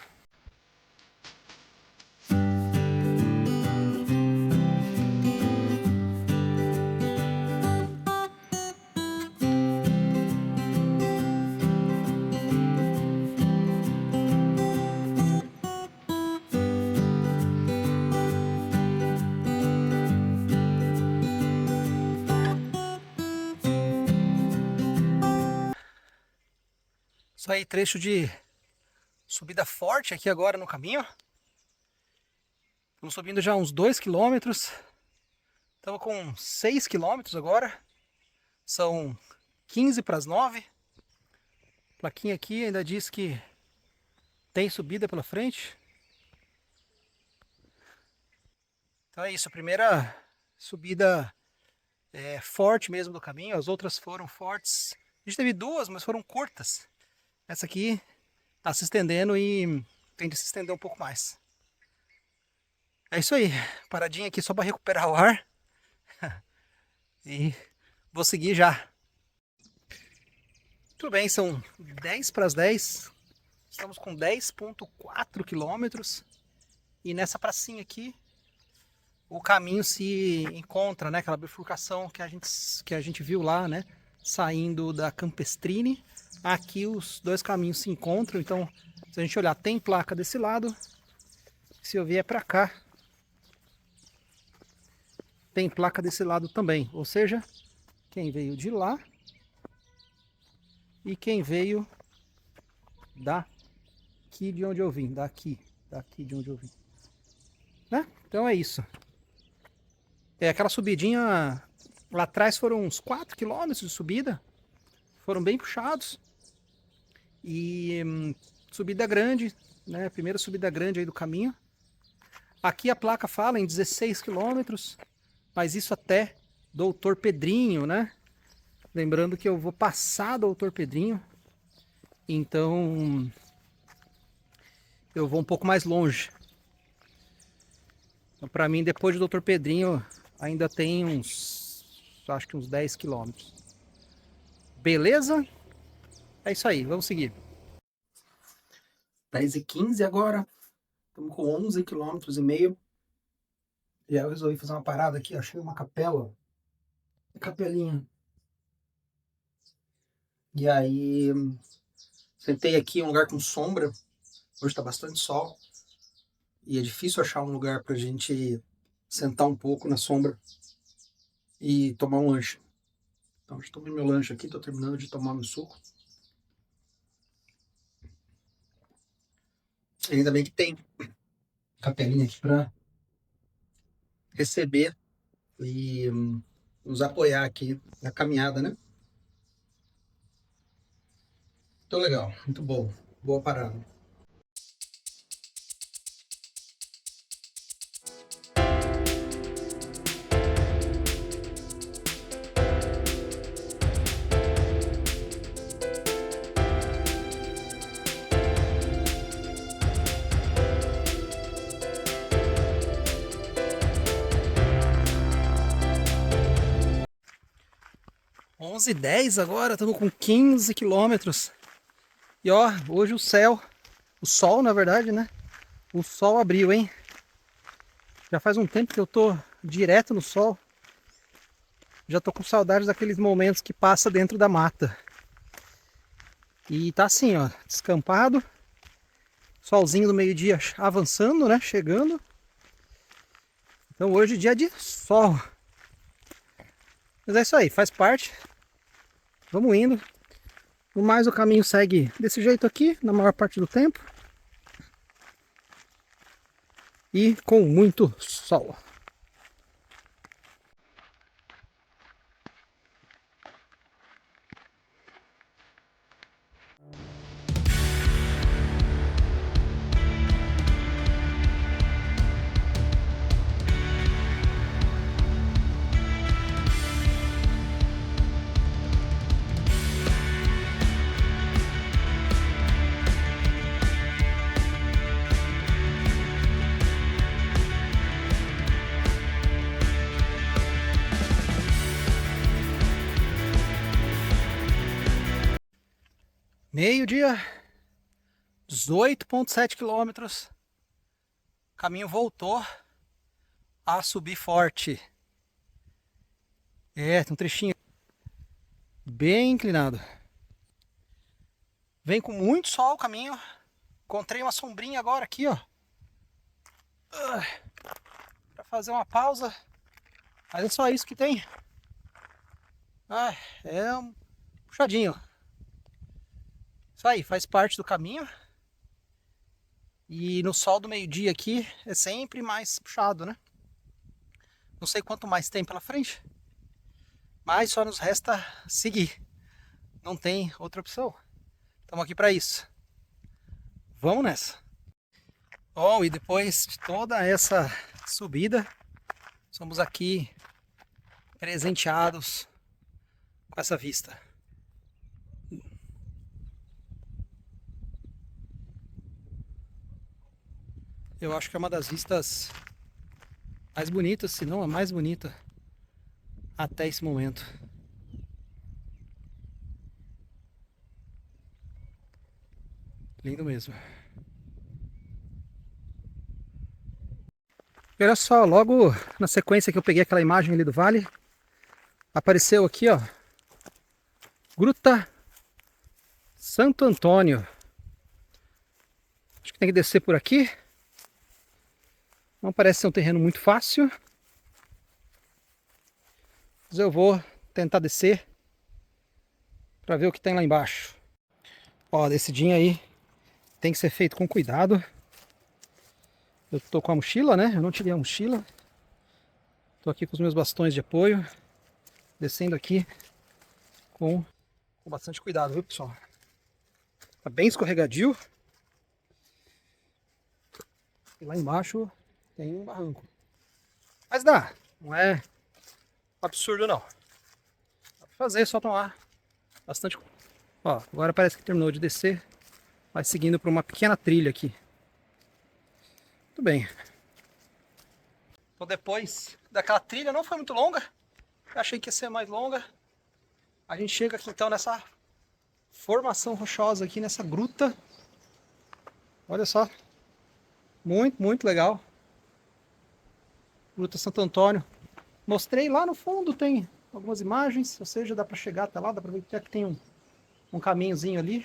Isso aí, trecho de subida forte aqui agora no caminho. Estamos subindo já uns 2 quilômetros. Estamos com 6 quilômetros agora. São 15 para as 9. A plaquinha aqui ainda diz que tem subida pela frente. Então é isso, a primeira subida forte mesmo do caminho. As outras foram fortes. A gente teve duas, mas foram curtas. Essa aqui está se estendendo e tende a se estender um pouco mais. É isso aí, paradinha aqui só para recuperar o ar. E vou seguir já. Tudo bem, são 10 para as 10. Estamos com 10,4 quilômetros. E nessa pracinha aqui, o caminho se encontra, né? Aquela bifurcação que a gente viu lá, né? Saindo da Campestrini. Aqui os dois caminhos se encontram. Então, se a gente olhar, tem placa desse lado. Se eu vier para cá, tem placa desse lado também. Ou seja, quem veio de lá e quem veio daqui de onde eu vim. Daqui de onde eu vim. Né? Então é isso. Aquela subidinha lá atrás foram uns 4 quilômetros de subida. Foram bem puxados. E subida grande, né? Primeira subida grande aí do caminho. Aqui a placa fala em 16 quilômetros, mas isso até Doutor Pedrinho, né? Lembrando que eu vou passar Doutor Pedrinho, então eu vou um pouco mais longe. Então, para mim, depois do Doutor Pedrinho, ainda tem acho que uns 10 quilômetros. Beleza? É isso aí, vamos seguir. 10h15 agora. Estamos com 11,5 quilômetros. E aí eu resolvi fazer uma parada aqui. Achei uma capela. Uma capelinha. E aí sentei aqui em um lugar com sombra. Hoje está bastante sol. E é difícil achar um lugar pra gente sentar um pouco na sombra e tomar um lanche. Então já tomei meu lanche aqui. Estou terminando de tomar meu suco. Ainda bem que tem capelinha aqui para receber e nos apoiar aqui na caminhada, né? Muito legal, muito bom. Boa parada. Onze e 10 agora, estamos com 15 quilômetros. E ó, hoje o sol na verdade, né? O sol abriu, hein? Já faz um tempo que eu tô direto no sol. Já tô com saudades daqueles momentos que passa dentro da mata. E tá assim, ó, descampado. Solzinho do meio-dia avançando, né? Chegando. Então hoje é dia de sol. Mas é isso aí, faz parte. Vamos indo. No mais o caminho segue desse jeito aqui, na maior parte do tempo. E com muito sol. Meio-dia, 18,7 quilômetros. O caminho voltou a subir forte. Tem um trechinho bem inclinado. Vem com muito sol o caminho. Encontrei uma sombrinha agora aqui, ó. Para fazer uma pausa. Mas é só isso que tem. É um puxadinho. Isso aí, faz parte do caminho. E no sol do meio-dia aqui é sempre mais puxado, né? Não sei quanto mais tem pela frente, mas só nos resta seguir. Não tem outra opção. Estamos aqui para isso. Vamos nessa. Bom, e depois de toda essa subida, somos aqui presenteados com essa vista. Eu acho que é uma das vistas mais bonitas, se não a mais bonita até esse momento. Lindo mesmo. E olha só, logo na sequência que eu peguei aquela imagem ali do vale, apareceu aqui, ó, Gruta Santo Antônio. Acho que tem que descer por aqui. Não parece ser um terreno muito fácil, mas eu vou tentar descer para ver o que tem lá embaixo. Ó, descidinha aí tem que ser feito com cuidado. Eu tô com a mochila, né? Eu não tirei a mochila. Tô aqui com os meus bastões de apoio, descendo aqui com bastante cuidado, viu, pessoal? Tá bem escorregadio. E lá embaixo tem um barranco. Mas dá, não é absurdo não. Dá pra fazer, só tomar bastante. Ó, agora parece que terminou de descer. Vai seguindo por uma pequena trilha aqui. Muito bem. Então depois daquela trilha, não foi muito longa. Eu achei que ia ser mais longa. A gente chega aqui então nessa formação rochosa aqui, nessa gruta. Olha só. Muito, muito legal. Gruta Santo Antônio. Mostrei lá no fundo, tem algumas imagens. Ou seja, dá para chegar até lá, dá para ver que tem um caminhozinho ali.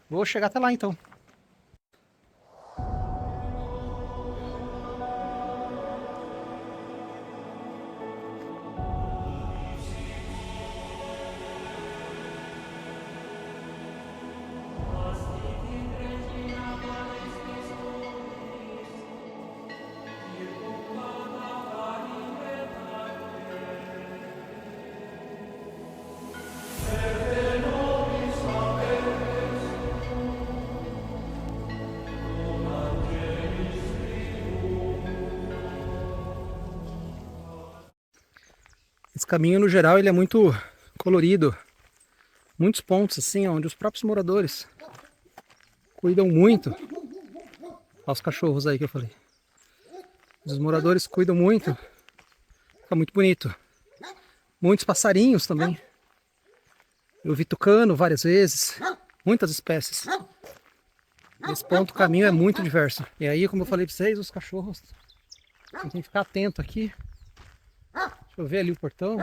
Vou chegar até lá então. Esse caminho, no geral, ele é muito colorido. Muitos pontos, assim, onde os próprios moradores cuidam muito. Olha os cachorros aí que eu falei. Os moradores cuidam muito. Fica muito bonito. Muitos passarinhos também. Eu vi tucano várias vezes. Muitas espécies. Nesse ponto o caminho é muito diverso. E aí, como eu falei para vocês, os cachorros tem que ficar atento aqui. Deixa eu ver ali o portão.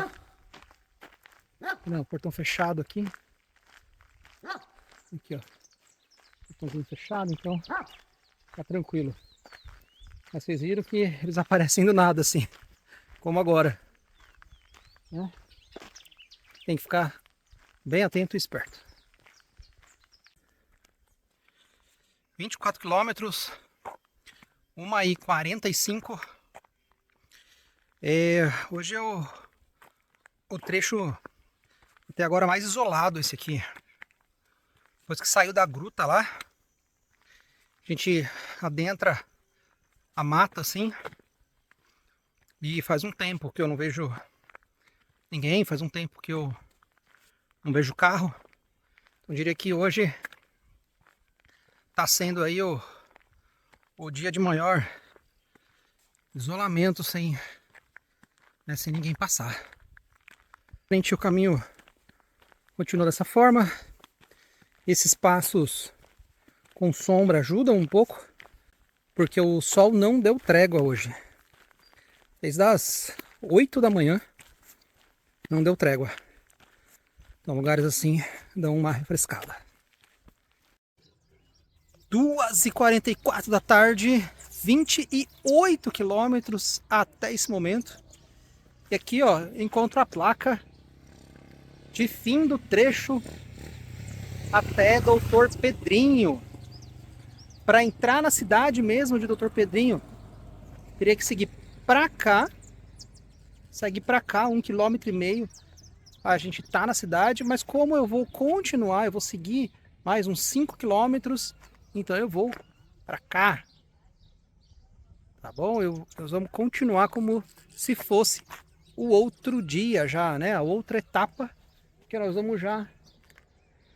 Não, o portão fechado aqui. Aqui, ó. Portãozinho fechado, então fica tranquilo. Mas vocês viram que eles aparecem do nada, assim. Como agora. Né? Tem que ficar bem atento e esperto. 24 quilômetros. 1h45. Hoje é o trecho até agora mais isolado esse aqui. Depois que saiu da gruta lá, a gente adentra a mata assim. E faz um tempo que eu não vejo ninguém, faz um tempo que eu não vejo carro. Então eu diria que hoje tá sendo aí o dia de maior isolamento sem ninguém passar. O caminho continua dessa forma. Esses passos com sombra ajudam um pouco, porque o sol não deu trégua hoje. Desde as 8 da manhã não deu trégua. Então lugares assim dão uma refrescada. 2h44 da tarde, 28 quilômetros até esse momento. E aqui, ó, encontro a placa de fim do trecho até Doutor Pedrinho. Para entrar na cidade mesmo de Doutor Pedrinho, teria que seguir para cá. Seguir para cá, 1,5 km. A gente tá na cidade, mas como eu vou continuar, eu vou seguir mais uns 5 km, então eu vou para cá. Tá bom? Nós vamos continuar como se fosse o outro dia já, né? A outra etapa, que nós vamos já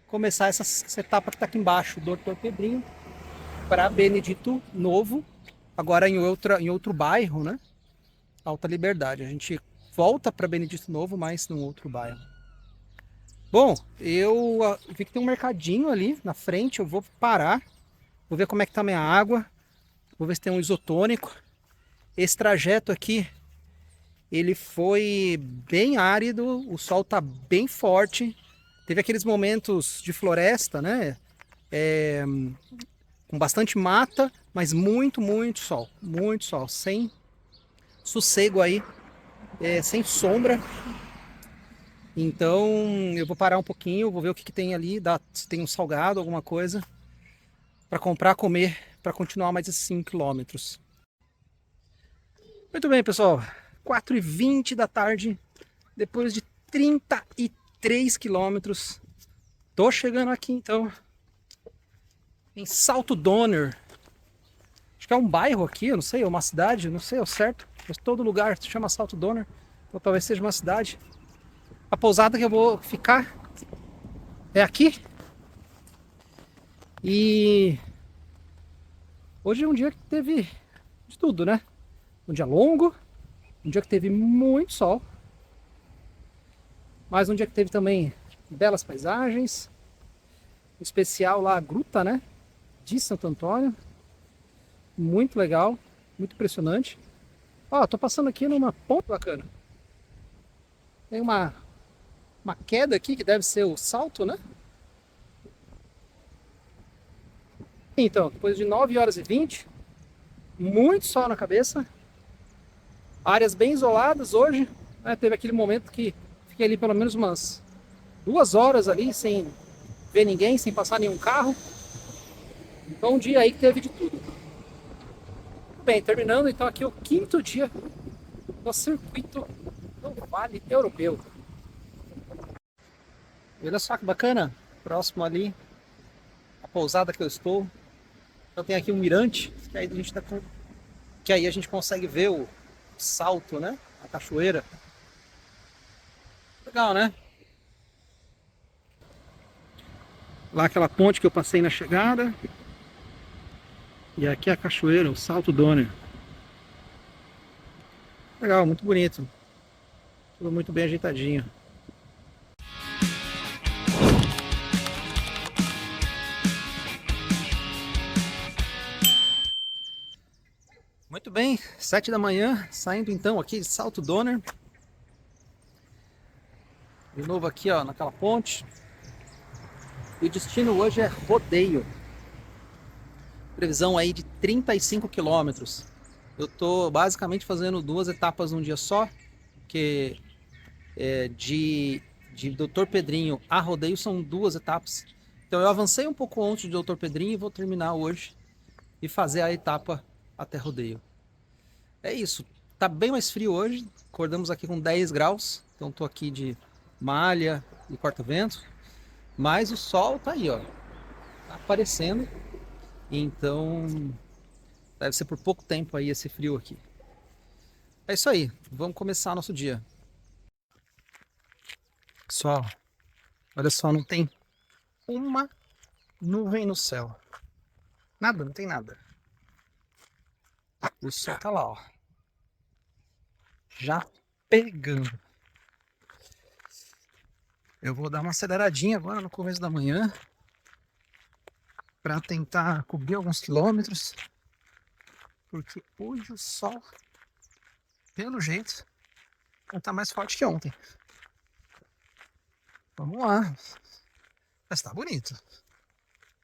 começar essa etapa que tá aqui embaixo, Doutor Pedrinho, para Benedito Novo, agora em outro bairro, né? Alta Liberdade. A gente volta para Benedito Novo, mas num outro bairro. Bom, eu vi que tem um mercadinho ali na frente, eu vou parar, vou ver como é que tá a minha água, vou ver se tem um isotônico. Esse trajeto aqui, ele foi bem árido, o sol tá bem forte, teve aqueles momentos de floresta, né? Com bastante mata, mas muito sol, sem sossego aí, sem sombra. Então eu vou parar um pouquinho, vou ver o que tem ali, se tem um salgado, alguma coisa, para comprar, comer, para continuar mais esses 5 km. Muito bem, pessoal, 4h20 da tarde, depois de 33 quilômetros, tô chegando aqui então, em Salto Donner. Acho que é um bairro aqui, eu não sei, é uma cidade, não sei ao certo, mas todo lugar se chama Salto Donner, então talvez seja uma cidade. A pousada que eu vou ficar é aqui. E hoje é um dia que teve de tudo, né? Um dia longo, um dia que teve muito sol, mas um dia que teve também belas paisagens, em especial lá a gruta, né? De Santo Antônio. Muito legal, muito impressionante. Ó, tô passando aqui numa ponte bacana. Tem uma queda aqui que deve ser o salto, né? Então, depois de 9h20, muito sol na cabeça, áreas bem isoladas hoje, né? Teve aquele momento que fiquei ali pelo menos umas 2 horas ali sem ver ninguém, sem passar nenhum carro. Então um dia aí que teve de tudo. Bem, terminando então aqui o 5º dia do circuito do Vale Europeu. Olha só que bacana, próximo ali, a pousada que eu estou. Então tem aqui um mirante, que aí a gente consegue ver o salto, né? A cachoeira. Legal, né? Lá aquela ponte que eu passei na chegada. E aqui a cachoeira, o Salto Donner. Legal, muito bonito. Tudo muito bem ajeitadinho. Muito bem, 7 da manhã, saindo então aqui de Salto Donner. De novo aqui, ó, naquela ponte. E o destino hoje é Rodeio. Previsão aí de 35 quilômetros. Eu tô basicamente fazendo 2 etapas num dia só, que de Doutor Pedrinho a Rodeio são 2 etapas. Então eu avancei um pouco antes de Doutor Pedrinho e vou terminar hoje e fazer a etapa até Rodeio. É isso, tá bem mais frio hoje, acordamos aqui com 10 graus, então tô aqui de malha e corta-vento, mas o sol tá aí, ó, tá aparecendo, então deve ser por pouco tempo aí esse frio aqui. É isso aí, vamos começar nosso dia. Pessoal, olha só, não tem uma nuvem no céu, nada, não tem nada. O sol tá lá, ó, já pegando. Eu vou dar uma aceleradinha agora no começo da manhã para tentar cobrir alguns quilômetros, porque hoje o sol, pelo jeito, vai estar mais forte que ontem. Vamos lá, mas tá bonito,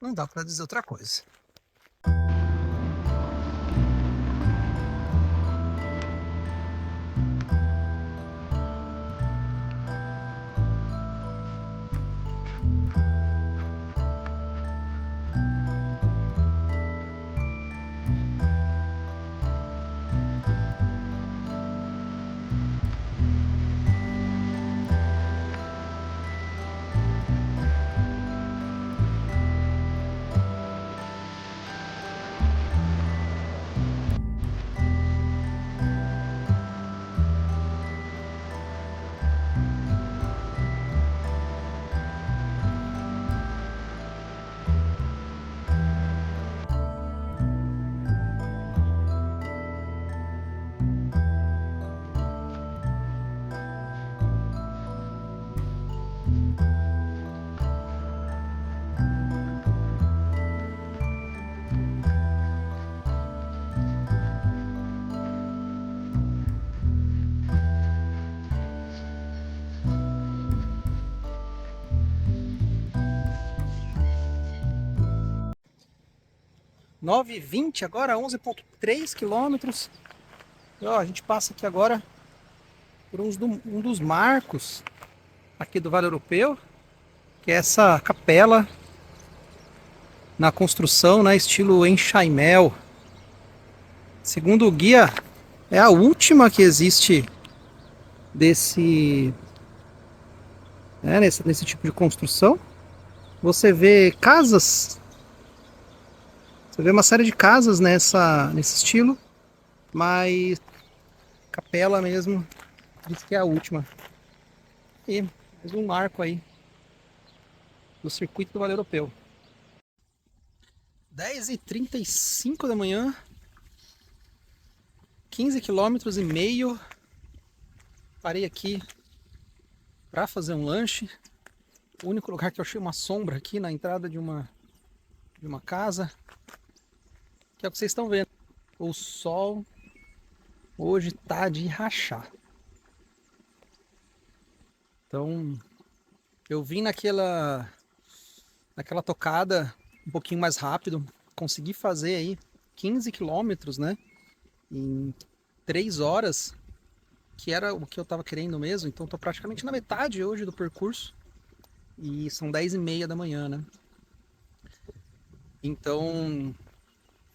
não dá para dizer outra coisa. 9h20, agora 11,3 quilômetros. E, ó, a gente passa aqui agora por um dos marcos aqui do Vale Europeu, que é essa capela na construção, né, estilo enxaimel. Segundo o guia, é a última que existe nesse tipo de construção. Você vê casas, você vê uma série de casas nesse estilo, mas capela mesmo diz que é a última. E mais um marco aí do circuito do Vale Europeu. 10h35 da manhã, 15,5 km. Parei aqui para fazer um lanche. O único lugar que eu achei uma sombra aqui na entrada de uma casa, que é o que vocês estão vendo. O sol hoje tá de rachar. Então eu vim naquela tocada um pouquinho mais rápido, consegui fazer aí 15 quilômetros, né, em 3 horas, que era o que eu tava querendo mesmo. Então tô praticamente na metade hoje do percurso e são 10h30 da manhã, né? Então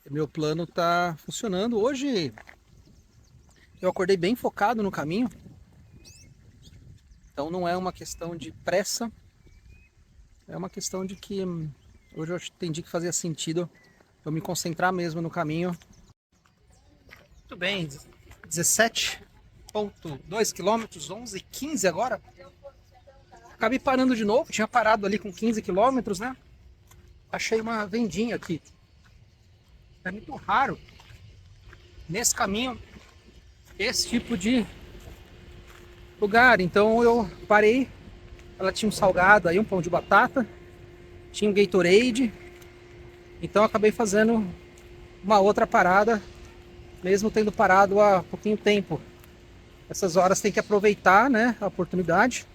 meu plano tá funcionando. Hoje eu acordei bem focado no caminho, então não é uma questão de pressa, é uma questão de que hoje eu entendi que fazia sentido eu me concentrar mesmo no caminho. Muito bem, 17,2 quilômetros, 11h15 agora. Acabei parando de novo, tinha parado ali com 15 quilômetros, né? Achei uma vendinha aqui. É muito raro nesse caminho esse tipo de lugar, então eu parei. Ela tinha um salgado aí, um pão de batata, tinha um Gatorade, então eu acabei fazendo uma outra parada, mesmo tendo parado há pouquinho tempo. Essas horas tem que aproveitar, né, a oportunidade,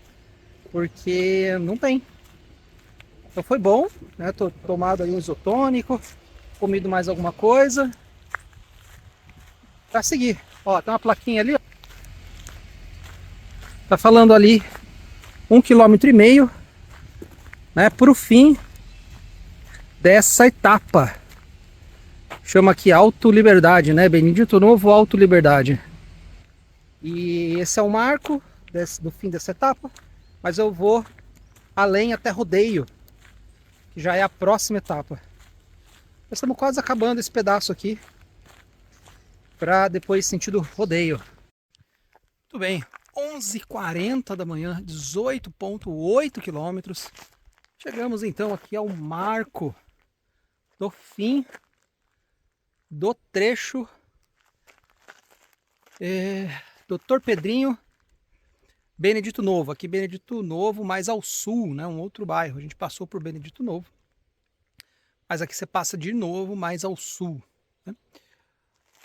porque não tem. Então foi bom, né? Tô tomado aí um isotônico, comido mais alguma coisa para seguir. Ó, tem uma plaquinha ali, ó. Tá falando ali 1,5 km, né, pro fim dessa etapa. Chama aqui Alto Liberdade, né? Benedito Novo Alto Liberdade. E esse é o marco do fim dessa etapa, mas eu vou além até Rodeio, que já é a próxima etapa. Nós estamos quase acabando esse pedaço aqui, para depois sentido Rodeio. Muito bem, 11h40 da manhã, 18,8 quilômetros. Chegamos então aqui ao marco do fim do trecho Doutor Pedrinho, Benedito Novo. Aqui Benedito Novo, mais ao sul, né? Um outro bairro. A gente passou por Benedito Novo, mas aqui você passa de novo mais ao sul, né?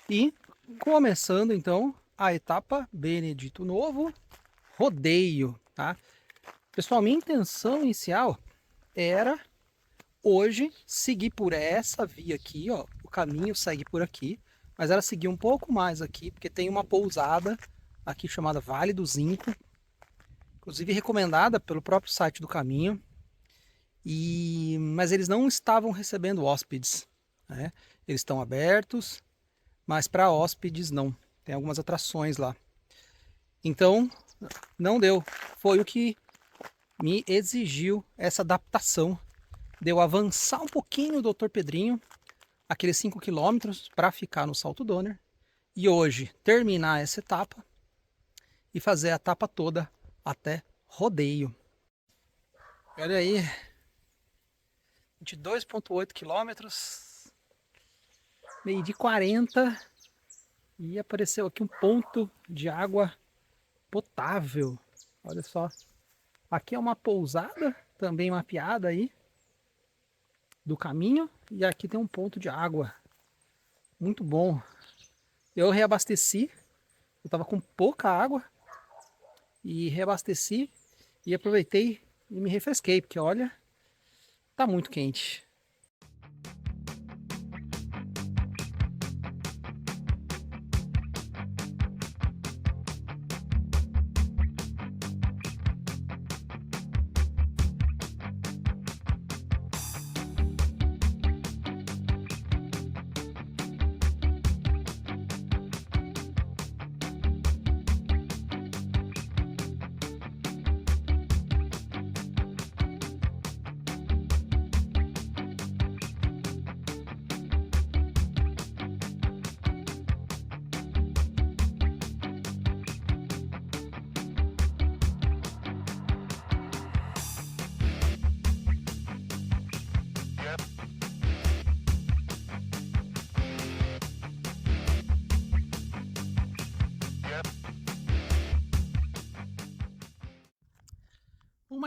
E começando então a etapa Benedito Novo Rodeio, tá? Pessoal, minha intenção inicial era hoje seguir por essa via aqui, ó. O caminho segue por aqui, mas era seguir um pouco mais aqui, porque tem uma pousada aqui chamada Vale do Zinco, inclusive recomendada pelo próprio site do caminho, mas eles não estavam recebendo hóspedes, né? Eles estão abertos, mas para hóspedes não. Tem algumas atrações lá. Então, não deu. Foi o que me exigiu essa adaptação. Deu avançar um pouquinho o Dr. Pedrinho, aqueles 5 quilômetros, para ficar no Salto Donner. E hoje terminar essa etapa e fazer a etapa toda até Rodeio. Olha aí, 22,8 quilômetros, meio de 40, e apareceu aqui um ponto de água potável. Olha só, aqui é uma pousada, também mapeada aí, do caminho, e aqui tem um ponto de água, muito bom. Eu reabasteci, eu estava com pouca água, e reabasteci, e aproveitei e me refresquei, porque olha, tá muito quente.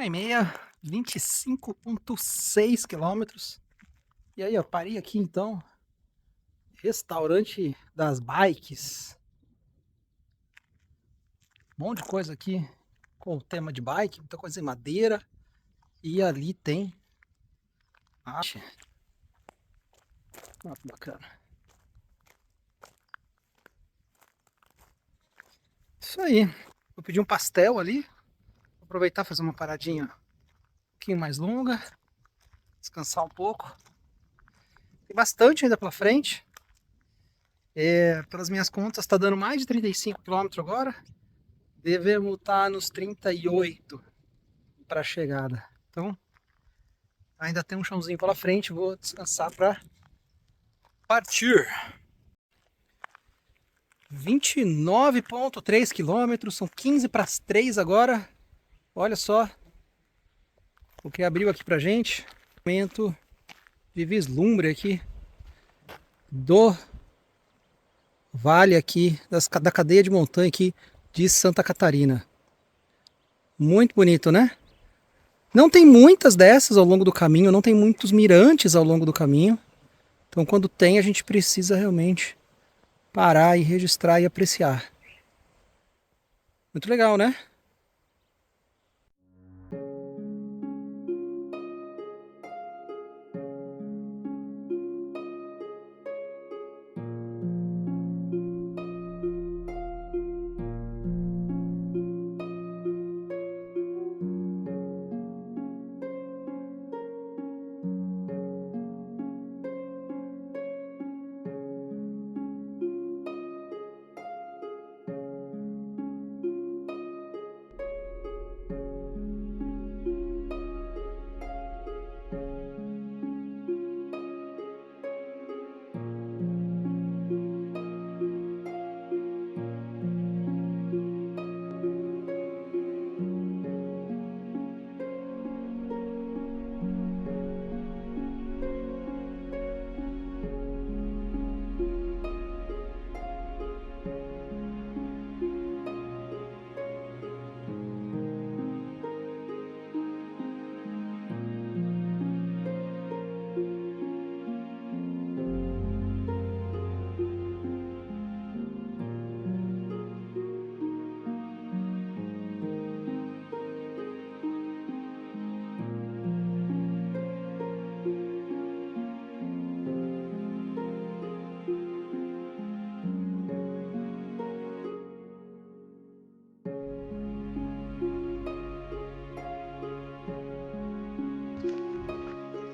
1h30, 25,6 quilômetros. E aí, ó, parei aqui então. Restaurante das bikes. Um monte de coisa aqui com o tema de bike, muita coisa em madeira. E ali tem. Ah, que bacana. Isso aí. Vou pedir um pastel ali. Vou aproveitar e fazer uma paradinha um pouquinho mais longa. Descansar um pouco. Tem bastante ainda pela frente. Pelas minhas contas, está dando mais de 35 km agora. Devemos estar nos 38 para a chegada. Então, ainda tem um chãozinho pela frente. Vou descansar para partir. 29,3 km. São 15 para as 3 agora. Olha só o que abriu aqui para gente. Momento de vislumbre aqui do vale aqui, da cadeia de montanha aqui de Santa Catarina. Muito bonito, né? Não tem muitas dessas ao longo do caminho, não tem muitos mirantes ao longo do caminho. Então quando tem, a gente precisa realmente parar e registrar e apreciar. Muito legal, né?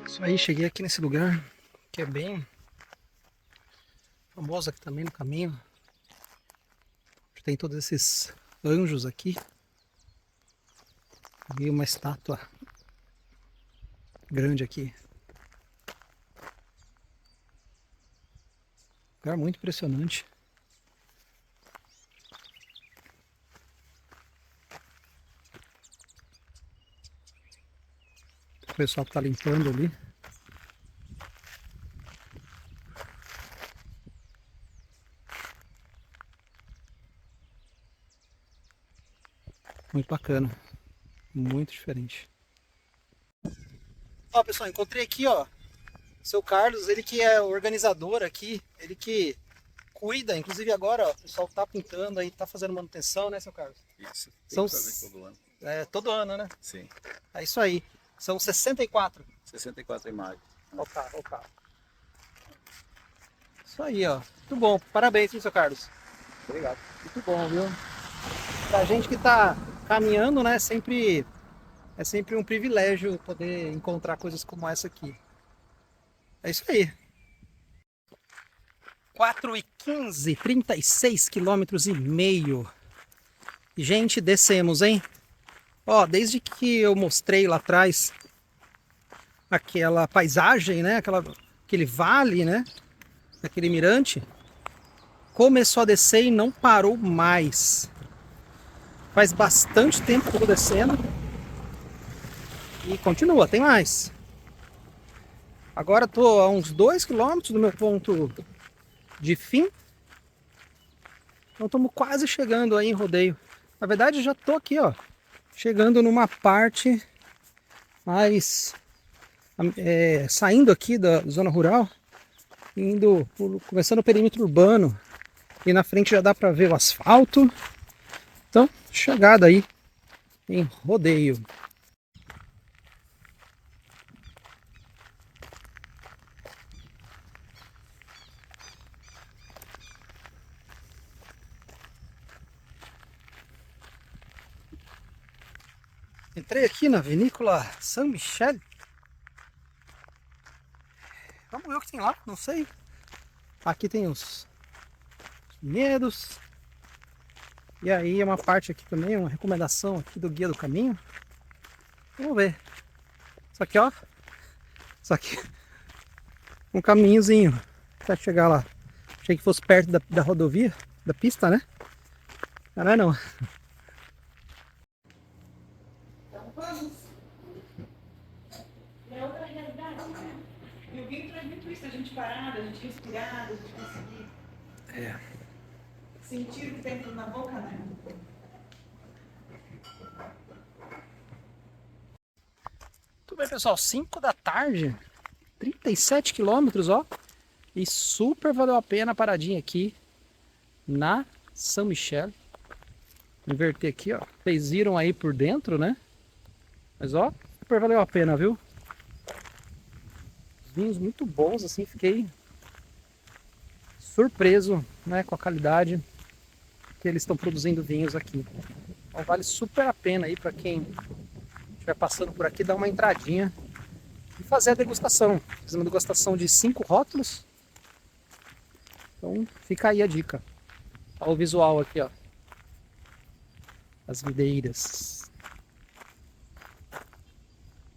Isso aí, cheguei aqui nesse lugar que é bem famoso aqui também no caminho. Tem todos esses anjos aqui. Vi uma estátua grande aqui. Lugar muito impressionante. O pessoal que tá limpando ali. Muito bacana. Muito diferente. Ó, pessoal, encontrei aqui, ó, o seu Carlos, ele que é o organizador aqui, ele que cuida, inclusive agora, ó, o pessoal tá pintando aí, tá fazendo manutenção, né, seu Carlos? Isso, São todo ano. todo ano, né? Sim. É isso aí. São 64. 64 imagens. Ó o carro, ó o carro. Isso aí, ó. Muito bom. Parabéns, hein, seu Carlos. Obrigado. Muito bom, viu? Pra gente que tá caminhando, né, é sempre um privilégio poder encontrar coisas como essa aqui. É isso aí. 4h15, 36,5 km. Gente, descemos, hein? Ó, desde que eu mostrei lá atrás aquela paisagem, né? Aquele vale, né? Aquele mirante. Começou a descer e não parou mais. Faz bastante tempo que eu tô descendo. E continua, tem mais. Agora tô a uns 2 km do meu ponto de fim. Então estamos quase chegando aí em Rodeio. Na verdade já tô aqui, ó. Chegando numa parte mas saindo aqui da zona rural, começando o perímetro urbano, e na frente já dá para ver o asfalto. Então, chegada aí em Rodeio. Entrei aqui na vinícola Saint-Michel. Vamos ver o que tem lá, não sei. Aqui tem os vinhedos. E aí é uma parte aqui também, uma recomendação aqui do Guia do Caminho. Vamos ver. Isso aqui um caminhozinho para chegar lá. Achei que fosse perto da rodovia, da pista, né? Mas não é não. Então vamos. É outra realidade, né? E o vinho traz muito isso, a gente parada, a gente respirada, a gente conseguir sentir o que tem na boca, né? Tudo bem, pessoal, 5 da tarde, 37 quilômetros, ó. E super valeu a pena a paradinha aqui na Saint-Michel. Inverter aqui, ó. Vocês viram aí por dentro, né? Mas ó, super valeu a pena, viu? Vinhos muito bons, assim, fiquei surpreso, né, com a qualidade que eles estão produzindo vinhos aqui. Então vale super a pena aí para quem estiver passando por aqui, dar uma entradinha e fazer a degustação. Fiz uma degustação de 5 rótulos. Então fica aí a dica. Olha o visual aqui, ó. As videiras.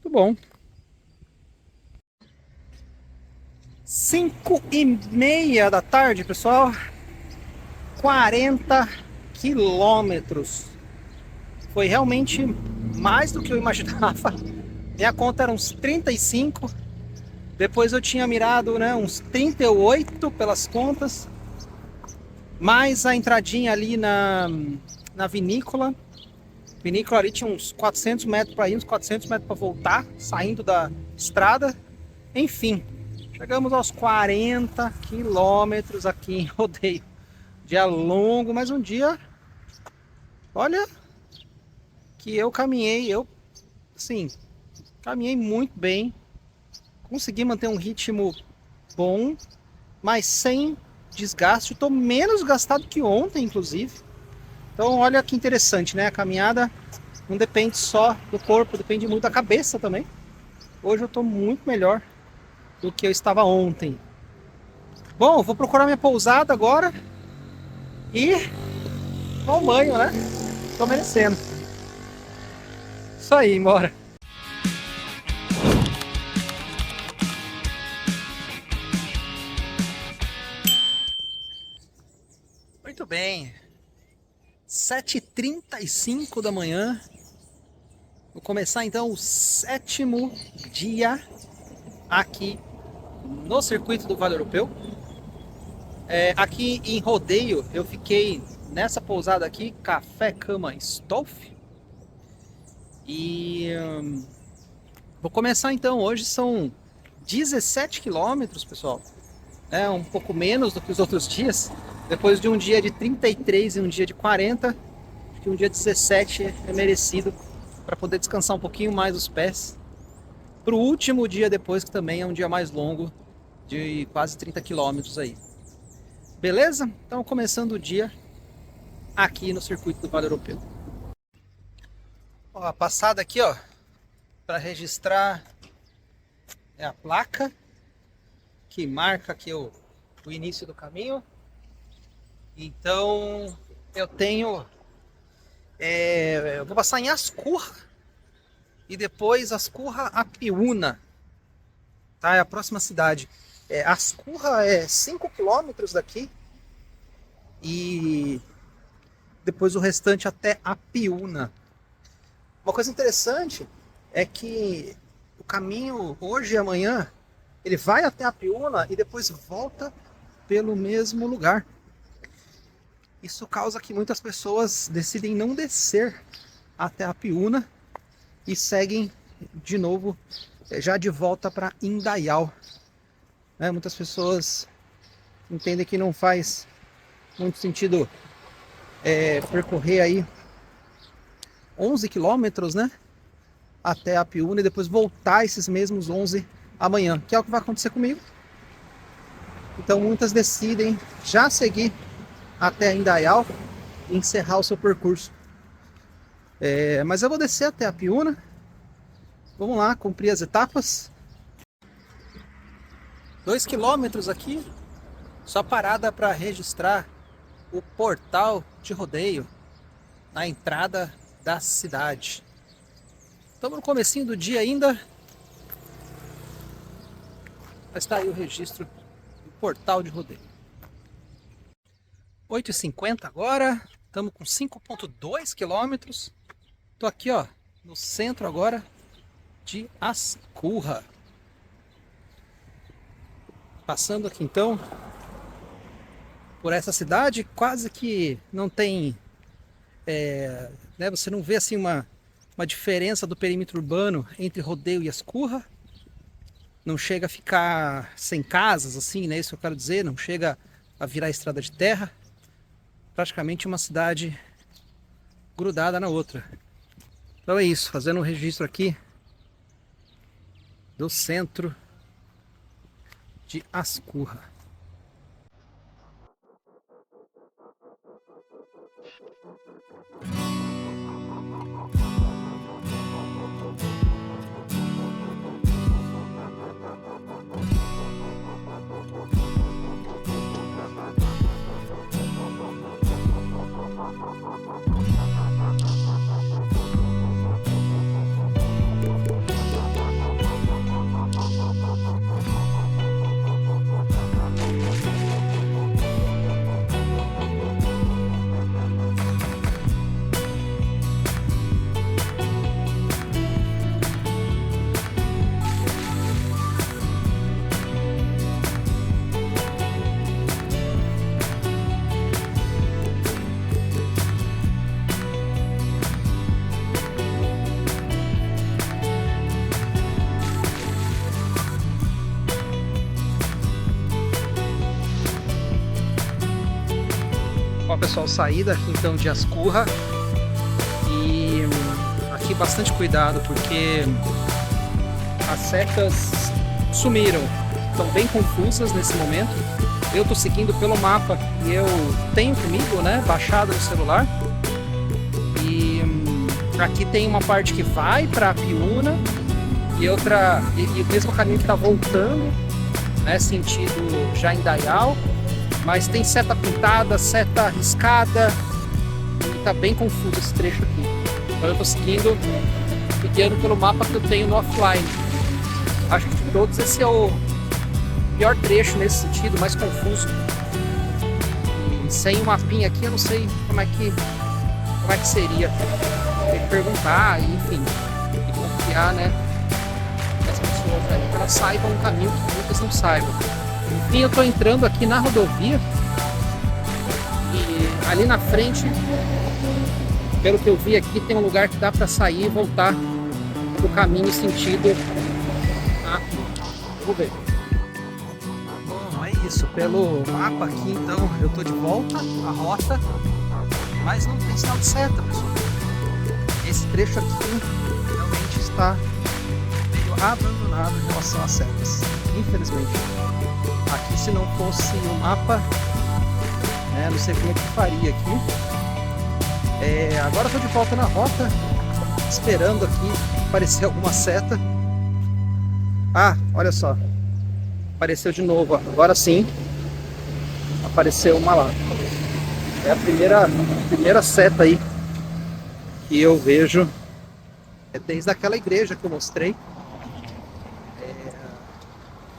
Muito bom. 5h30 da tarde, pessoal. 40 quilômetros. Foi realmente mais do que eu imaginava. Minha conta era uns 35. Depois eu tinha mirado, né, uns 38 pelas contas. Mais a entradinha ali na vinícola. A vinícola ali tinha uns 400 metros para ir, uns 400 metros para voltar, saindo da estrada. Enfim, chegamos aos 40 quilômetros aqui em Rodeio. Dia longo, mas um dia, olha, que eu caminhei, caminhei muito bem. Consegui manter um ritmo bom, mas sem desgaste. Estou menos gastado que ontem, inclusive. Então, olha que interessante, né? A caminhada não depende só do corpo, depende muito da cabeça também. Hoje eu estou muito melhor do que eu estava ontem. Bom, vou procurar minha pousada agora e tomar um banho, né? Tô merecendo. Isso aí, bora. Muito bem. 7h35 da manhã. Vou começar então o 7º dia aqui no circuito do Vale Europeu. Aqui em Rodeio eu fiquei nessa pousada aqui, Café Cama Stolf. E vou começar então, hoje são 17 quilômetros, pessoal. É um pouco menos do que os outros dias. Depois de um dia de 33 e um dia de 40, acho que um dia 17 é merecido para poder descansar um pouquinho mais os pés. Para o último dia depois, que também é um dia mais longo, de quase 30 quilômetros aí. Beleza? Então começando o dia aqui no circuito do Vale Europeu. Ó, a passada aqui, ó, para registrar a placa que marca aqui o início do caminho. Então eu tenho, eu vou passar em Ascurra e depois Ascurra a Piúna, tá? É a próxima cidade. Ascurra é 5 quilômetros daqui e depois o restante até a Piúna. Uma coisa interessante é que o caminho hoje e amanhã ele vai até a Piúna e depois volta pelo mesmo lugar. Isso causa que muitas pessoas decidem não descer até a Piúna e seguem de novo, já de volta para Indaial. Muitas pessoas entendem que não faz muito sentido percorrer aí 11 quilômetros, né, até a Piúna e depois voltar esses mesmos 11 amanhã, que é o que vai acontecer comigo. Então muitas decidem já seguir até Indaial e encerrar o seu percurso. Mas eu vou descer até a Piúna. Vamos lá, cumprir as etapas. 2 quilômetros aqui, só parada para registrar o portal de rodeio na entrada da cidade. Estamos no comecinho do dia ainda, mas está aí o registro do portal de rodeio. 8h50 agora, estamos com 5,2 quilômetros. Estou aqui, ó, no centro agora de Ascurra. Passando aqui então por essa cidade, quase que não tem, você não vê assim uma diferença do perímetro urbano entre Rodeio e Ascurra. Não chega a ficar sem casas, assim, né? Isso eu quero dizer, não chega a virar estrada de terra. Praticamente uma cidade grudada na outra. Então é isso, fazendo um registro aqui do centro de Ascurra. Ó, pessoal, saída aqui então de Ascurra, e aqui bastante cuidado porque as setas sumiram, estão bem confusas nesse momento. Eu tô seguindo pelo mapa que eu tenho comigo, né, baixado no celular, e aqui tem uma parte que vai para Piúna e outra, e o mesmo caminho que tá voltando, né, sentido já Indaial. Mas tem seta pintada, seta riscada, e tá bem confuso esse trecho aqui. Então eu tô seguindo e guiando pelo mapa que eu tenho no offline. Acho que de todos esse é o pior trecho nesse sentido, mais confuso. E sem o mapinha aqui eu não sei como é que seria. Tem que perguntar, enfim, e confiar, né, nas pessoas aí, que elas saibam um caminho que muitas não saibam. Enfim, eu estou entrando aqui na rodovia e ali na frente, pelo que eu vi aqui, tem um lugar que dá para sair e voltar pro caminho sentido. Vou ver. Bom, é isso. Pelo mapa aqui, então, eu estou de volta à rota, mas não tem sinal de seta, pessoal. Esse trecho aqui realmente está meio abandonado em relação às setas, infelizmente. Aqui, se não fosse o mapa, não sei como é que faria aqui. Agora estou de volta na rota, esperando aqui aparecer alguma seta. Ah, olha só, apareceu de novo, agora sim, apareceu uma lá. É a primeira seta aí que eu vejo, desde aquela igreja que eu mostrei.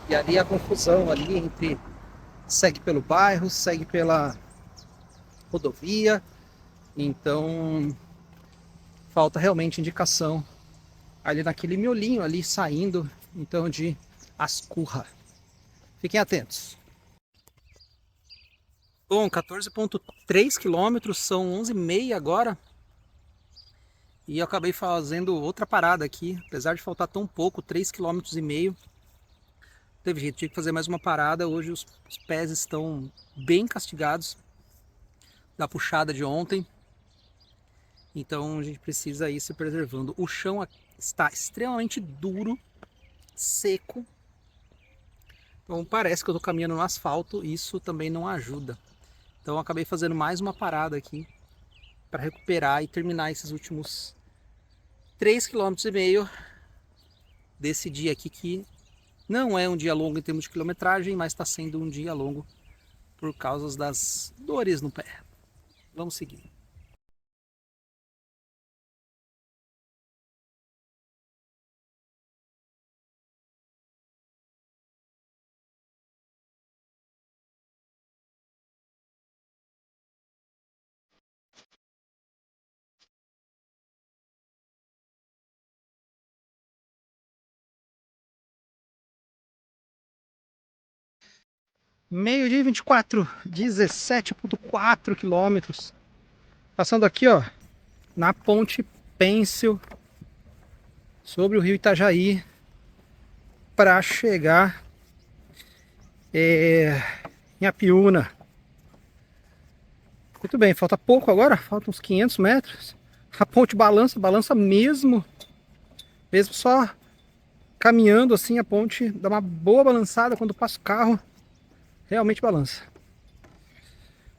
E ali a confusão ali entre segue pelo bairro, segue pela rodovia, então falta realmente indicação ali naquele miolinho ali saindo então de Ascurra. Fiquem atentos. Bom, 14,3 quilômetros, são 11h30 agora, E eu acabei fazendo outra parada aqui, apesar de faltar tão pouco, 3,5 km. Teve jeito, tive que fazer mais uma parada. Hoje os pés estão bem castigados da puxada de ontem. Então a gente precisa ir se preservando. O chão está extremamente duro, seco. Então parece que eu estou caminhando no asfalto e isso também não ajuda. Então eu acabei fazendo mais uma parada aqui para recuperar e terminar esses últimos 3,5 km desse dia aqui, que não é um dia longo em termos de quilometragem, mas está sendo um dia longo por causa das dores no pé. Vamos seguir. Meio-dia e 24, 17,4 quilômetros. Passando aqui, ó, na ponte Pêncil, sobre o rio Itajaí, para chegar em Apiúna. Muito bem, falta pouco agora, faltam uns 500 metros. A ponte balança mesmo só caminhando assim, a ponte dá uma boa balançada quando passa o carro. Realmente balança.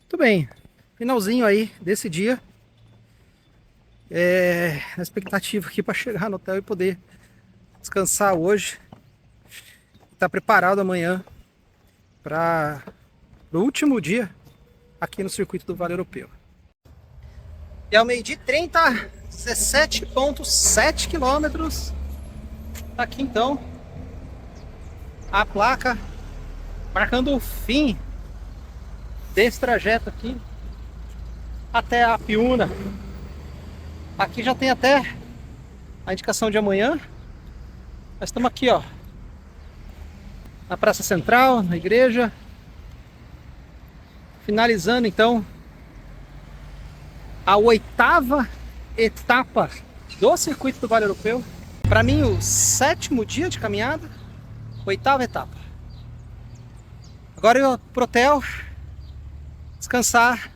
Muito bem, finalzinho aí desse dia. A expectativa aqui para chegar no hotel e poder descansar hoje. Estar preparado amanhã para o último dia aqui no circuito do Vale Europeu. E ao meio-dia 30, 17,7 quilômetros. Aqui então a placa marcando o fim desse trajeto aqui até a Apiúna. Aqui já tem até a indicação de amanhã. Nós estamos aqui, ó, na Praça Central, na igreja, finalizando então a 8ª etapa do circuito do Vale Europeu. Para mim, o 7º dia de caminhada, 8ª etapa. Agora eu vou pro hotel, descansar,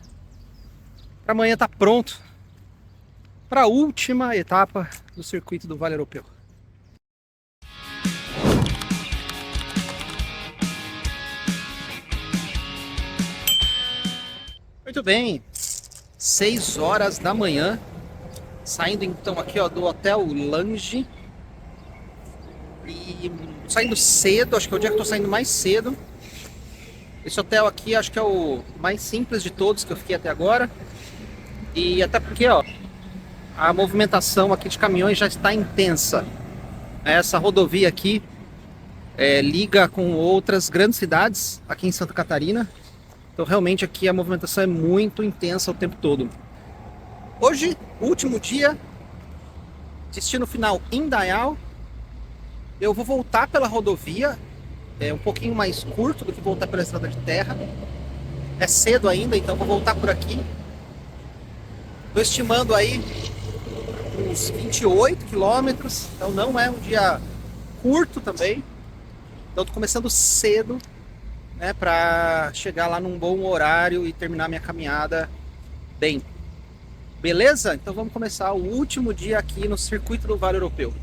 para amanhã estar pronto para a última etapa do circuito do Vale Europeu. Muito bem, 6 horas da manhã, saindo então aqui, ó, do Hotel Lange. E saindo cedo, acho que é o dia que eu tô saindo mais cedo. Esse hotel aqui acho que é o mais simples de todos que eu fiquei até agora. E até porque, ó, a movimentação aqui de caminhões já está intensa. Essa rodovia aqui liga com outras grandes cidades aqui em Santa Catarina. Então realmente aqui a movimentação é muito intensa o tempo todo. Hoje, último dia, destino final Indaial. Eu vou voltar pela rodovia, um pouquinho mais curto do que voltar pela estrada de terra. É cedo ainda, então vou voltar por aqui. Estou estimando aí uns 28 quilômetros, então não é um dia curto também. Então estou começando cedo, né, para chegar lá num bom horário e terminar minha caminhada bem. Beleza? Então vamos começar o último dia aqui no circuito do Vale Europeu.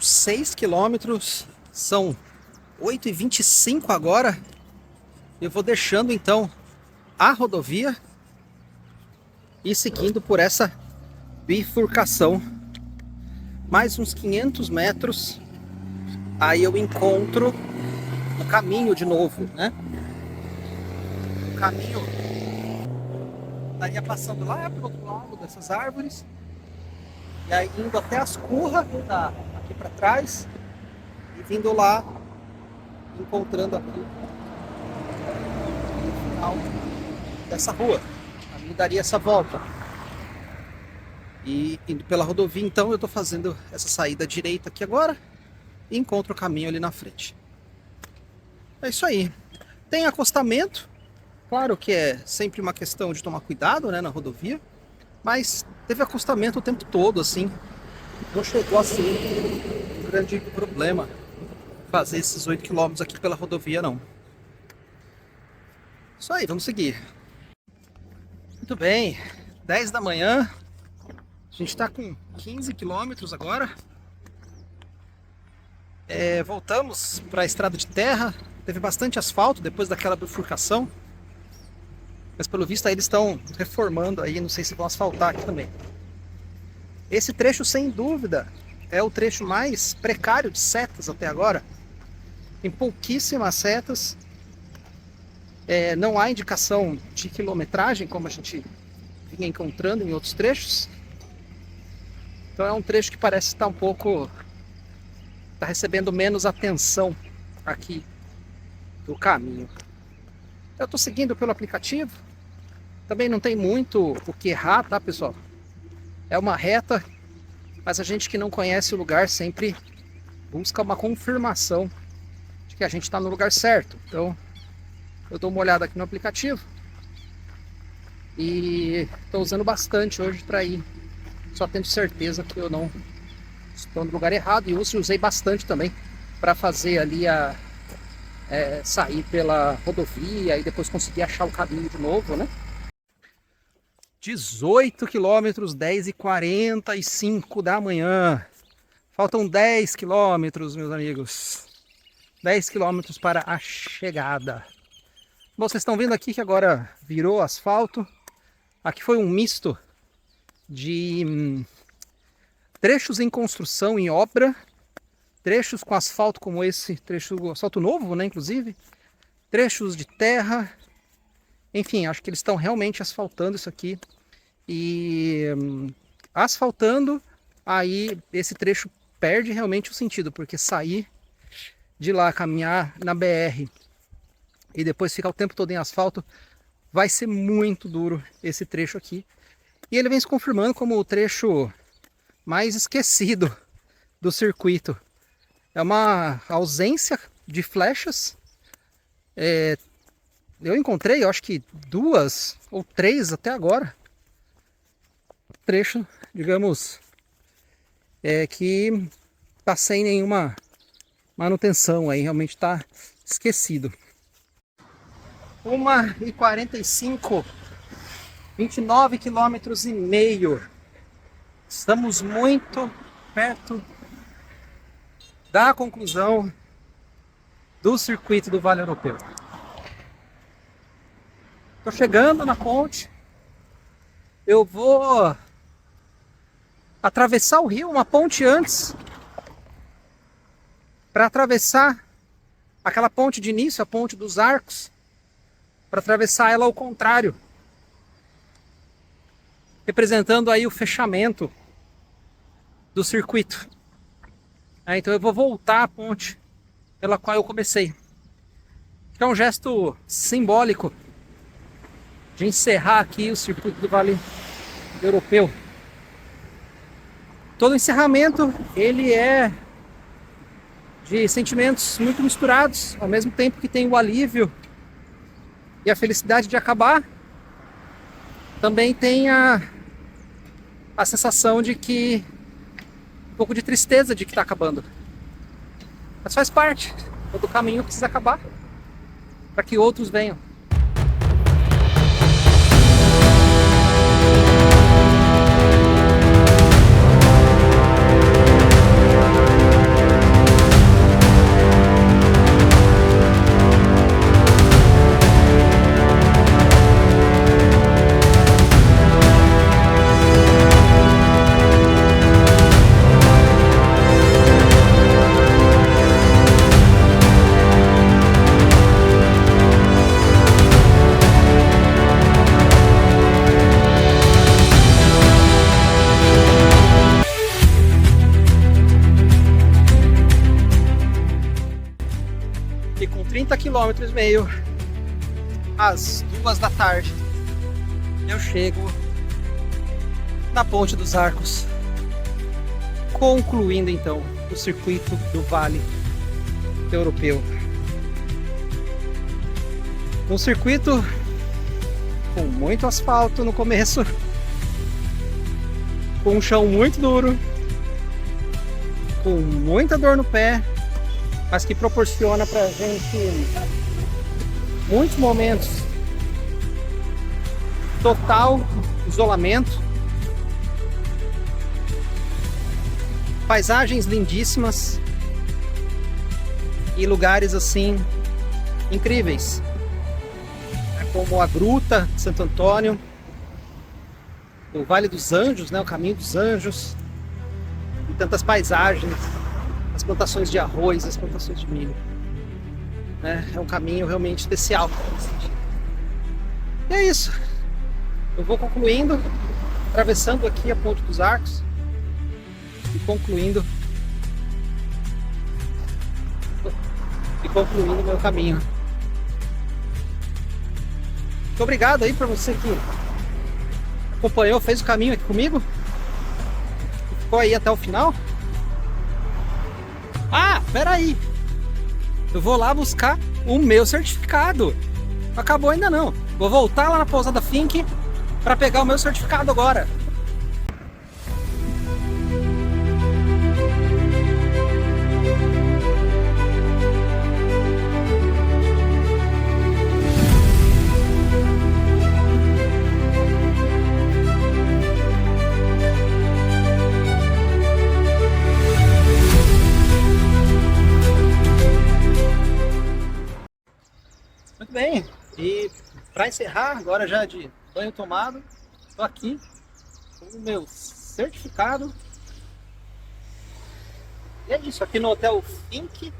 .6 quilômetros, são 8h25 agora. Eu vou deixando então a rodovia e seguindo por essa bifurcação. Mais uns 500 metros, aí eu encontro o caminho de novo, né? caminho estaria passando lá pro outro lado dessas árvores. E aí indo até as curras aqui para trás. E vindo lá, encontrando aqui no final dessa rua. A mim daria essa volta. E indo pela rodovia, então, eu estou fazendo essa saída direita aqui agora e encontro o caminho ali na frente. É isso aí. Tem acostamento, claro que é sempre uma questão de tomar cuidado, né, na rodovia, mas teve acostamento o tempo todo, assim, não chegou a ser um grande problema fazer esses 8 km aqui pela rodovia, não. Isso aí, vamos seguir. Muito bem, 10 da manhã. A gente está com 15 quilômetros agora. Voltamos para a estrada de terra. Teve bastante asfalto depois daquela bifurcação. Mas pelo visto aí eles estão reformando aí. Não sei se vão asfaltar aqui também. Esse trecho, sem dúvida, é o trecho mais precário de setas até agora. Tem pouquíssimas setas. Não há indicação de quilometragem, como a gente vinha encontrando em outros trechos. Então é um trecho que parece estar um pouco... está recebendo menos atenção aqui do caminho. Eu estou seguindo pelo aplicativo. Também não tem muito o que errar, tá, pessoal? É uma reta, mas a gente que não conhece o lugar sempre busca uma confirmação de que a gente está no lugar certo. Então eu dou uma olhada aqui no aplicativo e estou usando bastante hoje para ir, só tendo certeza que eu não estou no lugar errado. E usei bastante também para fazer ali sair pela rodovia e depois conseguir achar o caminho de novo, né? 18 quilômetros, 10h45 da manhã. Faltam 10 quilômetros, meus amigos. 10 quilômetros para a chegada. Bom, vocês estão vendo aqui que agora virou asfalto. Aqui foi um misto de trechos em construção, em obra, trechos com asfalto como esse, trecho asfalto novo, né, inclusive, trechos de terra, enfim, acho que eles estão realmente asfaltando isso aqui. E asfaltando, aí esse trecho perde realmente o sentido, porque sair de lá, caminhar na BR e depois ficar o tempo todo em asfalto, vai ser muito duro esse trecho aqui. E ele vem se confirmando como o trecho mais esquecido do circuito. É uma ausência de flechas. Eu encontrei, eu acho que 2 ou 3 até agora. Trecho, digamos, que está sem nenhuma manutenção aí, realmente está esquecido. 1h45, 29,5 km. Estamos muito perto da conclusão do circuito do Vale Europeu. Estou chegando na ponte. Eu vou atravessar o rio, uma ponte antes, para atravessar aquela ponte de início, a ponte dos arcos, para atravessar ela ao contrário, representando aí o fechamento do circuito. Então eu vou voltar à ponte pela qual eu comecei. É um gesto simbólico de encerrar aqui o circuito do Vale Europeu. Todo encerramento, ele é de sentimentos muito misturados, ao mesmo tempo que tem o alívio e a felicidade de acabar, também tem a sensação de que um pouco de tristeza de que está acabando. Mas faz parte, todo caminho precisa acabar para que outros venham. km, às 2 da tarde, eu chego na Ponte dos Arcos, concluindo então o circuito do Vale Europeu. Um circuito com muito asfalto no começo, com um chão muito duro, com muita dor no pé, mas que proporciona pra gente muitos momentos total isolamento, paisagens lindíssimas e lugares assim incríveis, como a Gruta de Santo Antônio, o Vale dos Anjos, né, o Caminho dos Anjos, e tantas paisagens, as plantações de arroz, as plantações de milho. É um caminho realmente especial. E é isso. Eu vou concluindo, atravessando aqui a Ponte dos Arcos e concluindo o meu caminho. Muito obrigado aí para você que acompanhou, fez o caminho aqui comigo, ficou aí até o final. Ah, peraí, eu vou lá buscar o meu certificado. Não acabou ainda não. Vou voltar lá na pousada Fink para pegar o meu certificado agora. Muito bem, e para encerrar, agora já de banho tomado, estou aqui com o meu certificado. E é isso, aqui no Hotel Fink,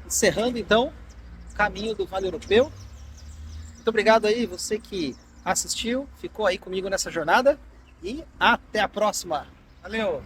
encerrando então o caminho do Vale Europeu. Muito obrigado aí você que assistiu, ficou aí comigo nessa jornada e até a próxima. Valeu!